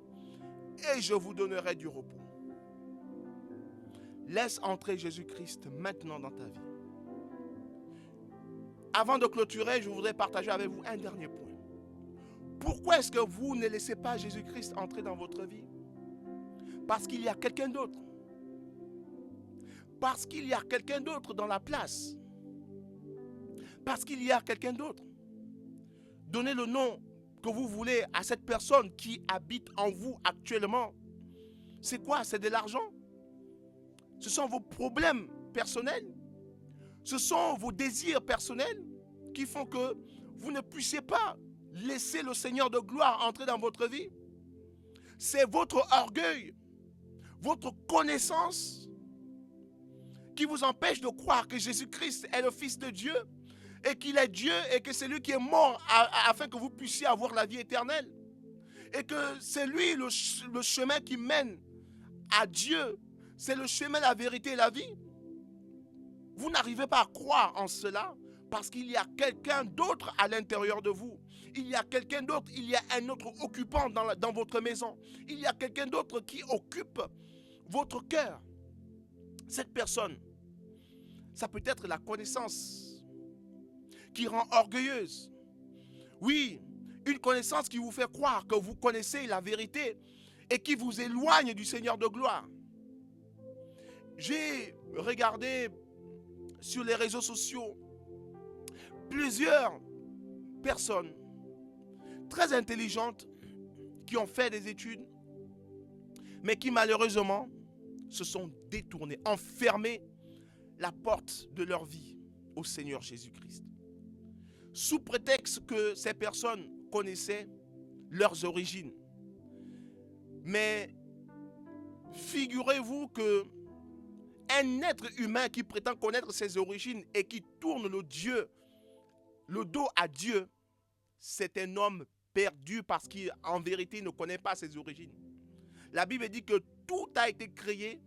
et je vous donnerai du repos. Laisse entrer Jésus-Christ maintenant dans ta vie. Avant de clôturer, je voudrais partager avec vous un dernier point. Pourquoi est-ce que vous ne laissez pas Jésus-Christ entrer dans votre vie? Parce qu'il y a quelqu'un d'autre. Parce qu'il y a quelqu'un d'autre dans la place. Parce qu'il y a quelqu'un d'autre. Donnez le nom que vous voulez à cette personne qui habite en vous actuellement. C'est quoi? C'est de l'argent? Ce sont vos problèmes personnels? Ce sont vos désirs personnels qui font que vous ne puissiez pas laisser le Seigneur de gloire entrer dans votre vie? C'est votre orgueil, votre connaissance qui vous empêche de croire que Jésus-Christ est le Fils de Dieu et qu'il est Dieu et que c'est lui qui est mort afin que vous puissiez avoir la vie éternelle. Et que c'est lui le chemin qui mène à Dieu. C'est le chemin, la vérité et la vie. Vous n'arrivez pas à croire en cela parce qu'il y a quelqu'un d'autre à l'intérieur de vous. Il y a quelqu'un d'autre, il y a un autre occupant dans votre maison. Il y a quelqu'un d'autre qui occupe votre cœur. Cette personne, ça peut être la connaissance qui rend orgueilleuse. Oui, une connaissance qui vous fait croire que vous connaissez la vérité et qui vous éloigne du Seigneur de gloire. J'ai regardé sur les réseaux sociaux plusieurs personnes très intelligentes qui ont fait des études, mais qui malheureusement se sont détournées, enfermées la porte de leur vie au Seigneur Jésus-Christ. Sous prétexte que ces personnes connaissaient leurs origines. Mais figurez-vous que un être humain qui prétend connaître ses origines et qui tourne le dos à Dieu, c'est un homme perdu parce qu'en vérité, il ne connaît pas ses origines. La Bible dit que tout a été créé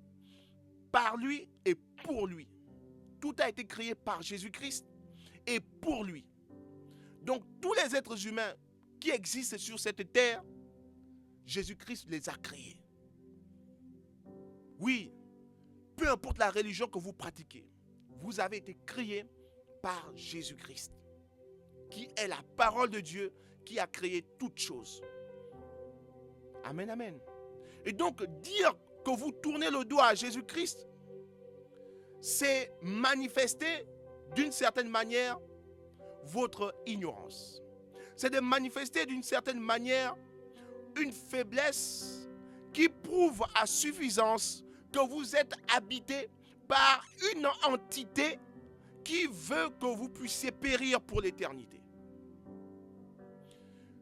par lui et pour lui. tout a été créé par Jésus-Christ et pour lui. Donc tous les êtres humains qui existent sur cette terre, Jésus-Christ les a créés. Oui, peu importe la religion que vous pratiquez, vous avez été créés par Jésus-Christ, qui est la parole de Dieu qui a créé toutes choses. Amen, amen. Et donc, dire que vous tournez le dos à Jésus-Christ, c'est manifester d'une certaine manière votre ignorance. C'est de manifester d'une certaine manière une faiblesse qui prouve à suffisance que vous êtes habité par une entité qui veut que vous puissiez périr pour l'éternité.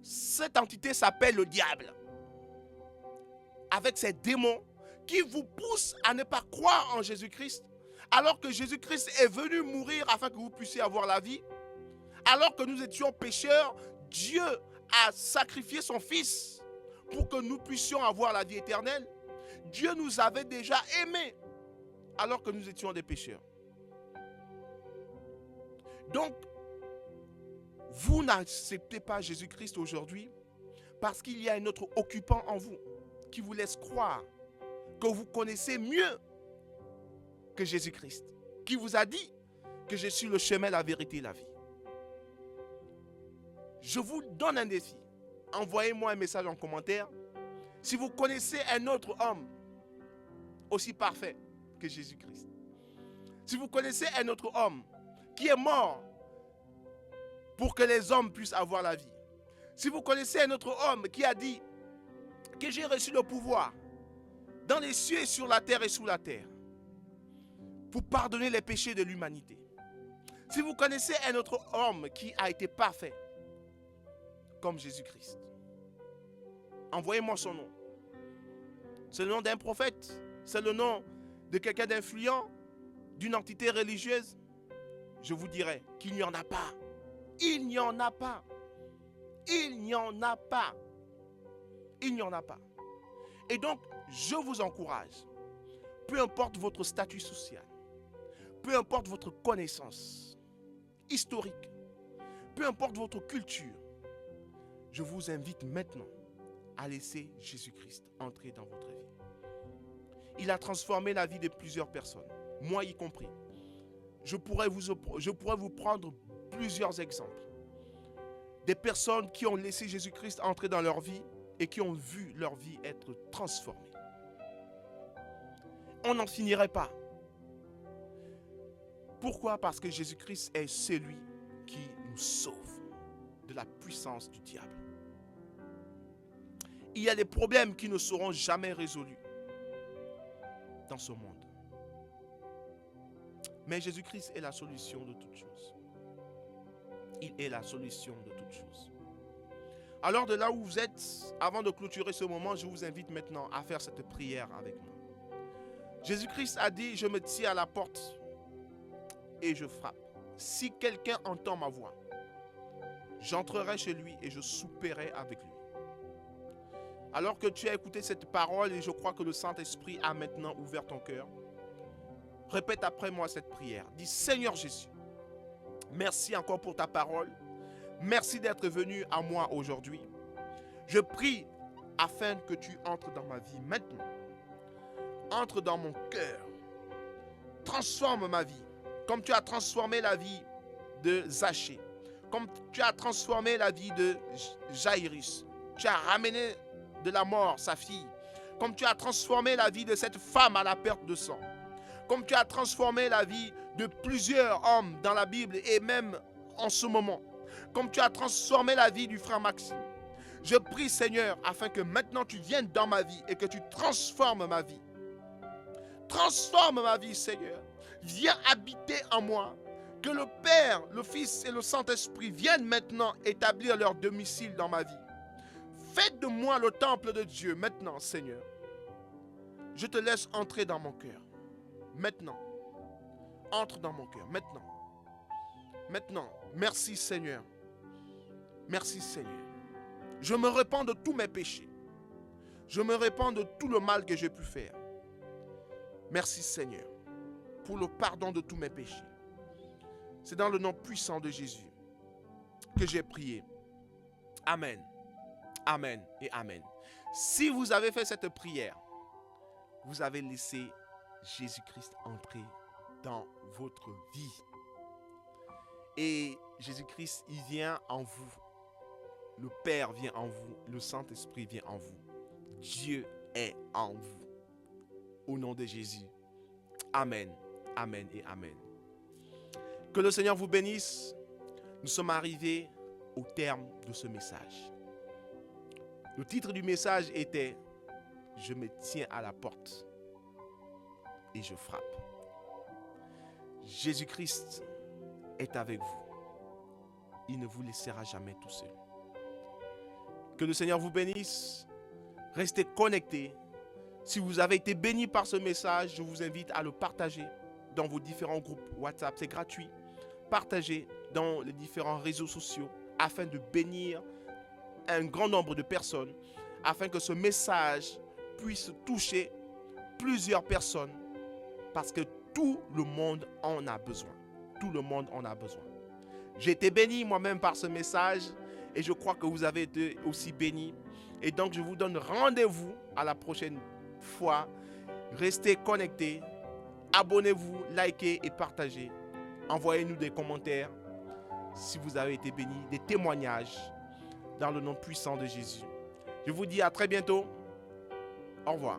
Cette entité s'appelle le diable, avec ses démons qui vous poussent à ne pas croire en Jésus-Christ, alors que Jésus-Christ est venu mourir afin que vous puissiez avoir la vie. Alors que nous étions pécheurs, Dieu a sacrifié son Fils pour que nous puissions avoir la vie éternelle. Dieu nous avait déjà aimés alors que nous étions des pécheurs. Donc, vous n'acceptez pas Jésus-Christ aujourd'hui parce qu'il y a un autre occupant en vous qui vous laisse croire que vous connaissez mieux que Jésus-Christ, qui vous a dit que je suis le chemin, la vérité et la vie. Je vous donne un défi. Envoyez-moi un message en commentaire si vous connaissez un autre homme aussi parfait que Jésus-Christ. Si vous connaissez un autre homme qui est mort pour que les hommes puissent avoir la vie. Si vous connaissez un autre homme qui a dit que j'ai reçu le pouvoir dans les cieux et sur la terre et sous la terre pour pardonner les péchés de l'humanité. Si vous connaissez un autre homme qui a été parfait comme Jésus-Christ, envoyez-moi son nom. C'est le nom d'un prophète, c'est le nom de quelqu'un d'influent, d'une entité religieuse. Je vous dirai qu'il n'y en a pas. Il n'y en a pas. Il n'y en a pas. Il n'y en a pas. Et donc, je vous encourage, peu importe votre statut social, peu importe votre connaissance historique, peu importe votre culture, je vous invite maintenant à laisser Jésus-Christ entrer dans votre vie. Il a transformé la vie de plusieurs personnes, moi y compris. Je pourrais vous prendre plusieurs exemples. Des personnes qui ont laissé Jésus-Christ entrer dans leur vie et qui ont vu leur vie être transformée. On n'en finirait pas. Pourquoi? Parce que Jésus-Christ est celui qui nous sauve de la puissance du diable. Il y a des problèmes qui ne seront jamais résolus dans ce monde. Mais Jésus-Christ est la solution de toutes choses. Il est la solution de toutes choses. Alors de là où vous êtes, avant de clôturer ce moment, je vous invite maintenant à faire cette prière avec moi. Jésus-Christ a dit, je me tiens à la porte et je frappe. Si quelqu'un entend ma voix, j'entrerai chez lui et je souperai avec lui. Alors que tu as écouté cette parole et je crois que le Saint-Esprit a maintenant ouvert ton cœur, répète après moi cette prière. Dis, Seigneur Jésus, merci encore pour ta parole. Merci d'être venu à moi aujourd'hui. Je prie afin que tu entres dans ma vie maintenant. Entre dans mon cœur. Transforme ma vie. Comme tu as transformé la vie de Zachée. Comme tu as transformé la vie de Jairus. Tu as ramené de la mort sa fille. Comme tu as transformé la vie de cette femme à la perte de sang. Comme tu as transformé la vie de plusieurs hommes dans la Bible et même en ce moment. Comme tu as transformé la vie du frère Maxime. Je prie, Seigneur, afin que maintenant tu viennes dans ma vie et que tu transformes ma vie. Transforme ma vie, Seigneur. Viens habiter en moi. Que le Père, le Fils et le Saint-Esprit viennent maintenant établir leur domicile dans ma vie. Fais de moi le temple de Dieu maintenant, Seigneur. Je te laisse entrer dans mon cœur. Maintenant. Entre dans mon cœur. Maintenant. Maintenant. Merci, Seigneur. Merci, Seigneur. Je me repens de tous mes péchés. Je me repens de tout le mal que j'ai pu faire. Merci, Seigneur, pour le pardon de tous mes péchés. C'est dans le nom puissant de Jésus que j'ai prié. Amen. Amen et amen. Si vous avez fait cette prière, vous avez laissé Jésus-Christ entrer dans votre vie. Et Jésus-Christ, il vient en vous. Le Père vient en vous. Le Saint-Esprit vient en vous. Dieu est en vous. Au nom de Jésus. Amen. Amen et amen. Que le Seigneur vous bénisse. Nous sommes arrivés au terme de ce message. Le titre du message était « Je me tiens à la porte et je frappe ». Jésus-Christ est avec vous. Il ne vous laissera jamais tout seul. Que le Seigneur vous bénisse. Restez connectés. Si vous avez été béni par ce message, je vous invite à le partager dans vos différents groupes WhatsApp. C'est gratuit. Partagez dans les différents réseaux sociaux afin de bénir un grand nombre de personnes, afin que ce message puisse toucher plusieurs personnes, parce que tout le monde en a besoin. Tout le monde en a besoin. J'ai été béni moi-même par ce message et je crois que vous avez été aussi bénis. Et donc je vous donne rendez-vous à la prochaine fois. Restez connectés, abonnez-vous, likez et partagez. Envoyez-nous des commentaires si vous avez été bénis, des témoignages dans le nom puissant de Jésus. Je vous dis à très bientôt. Au revoir.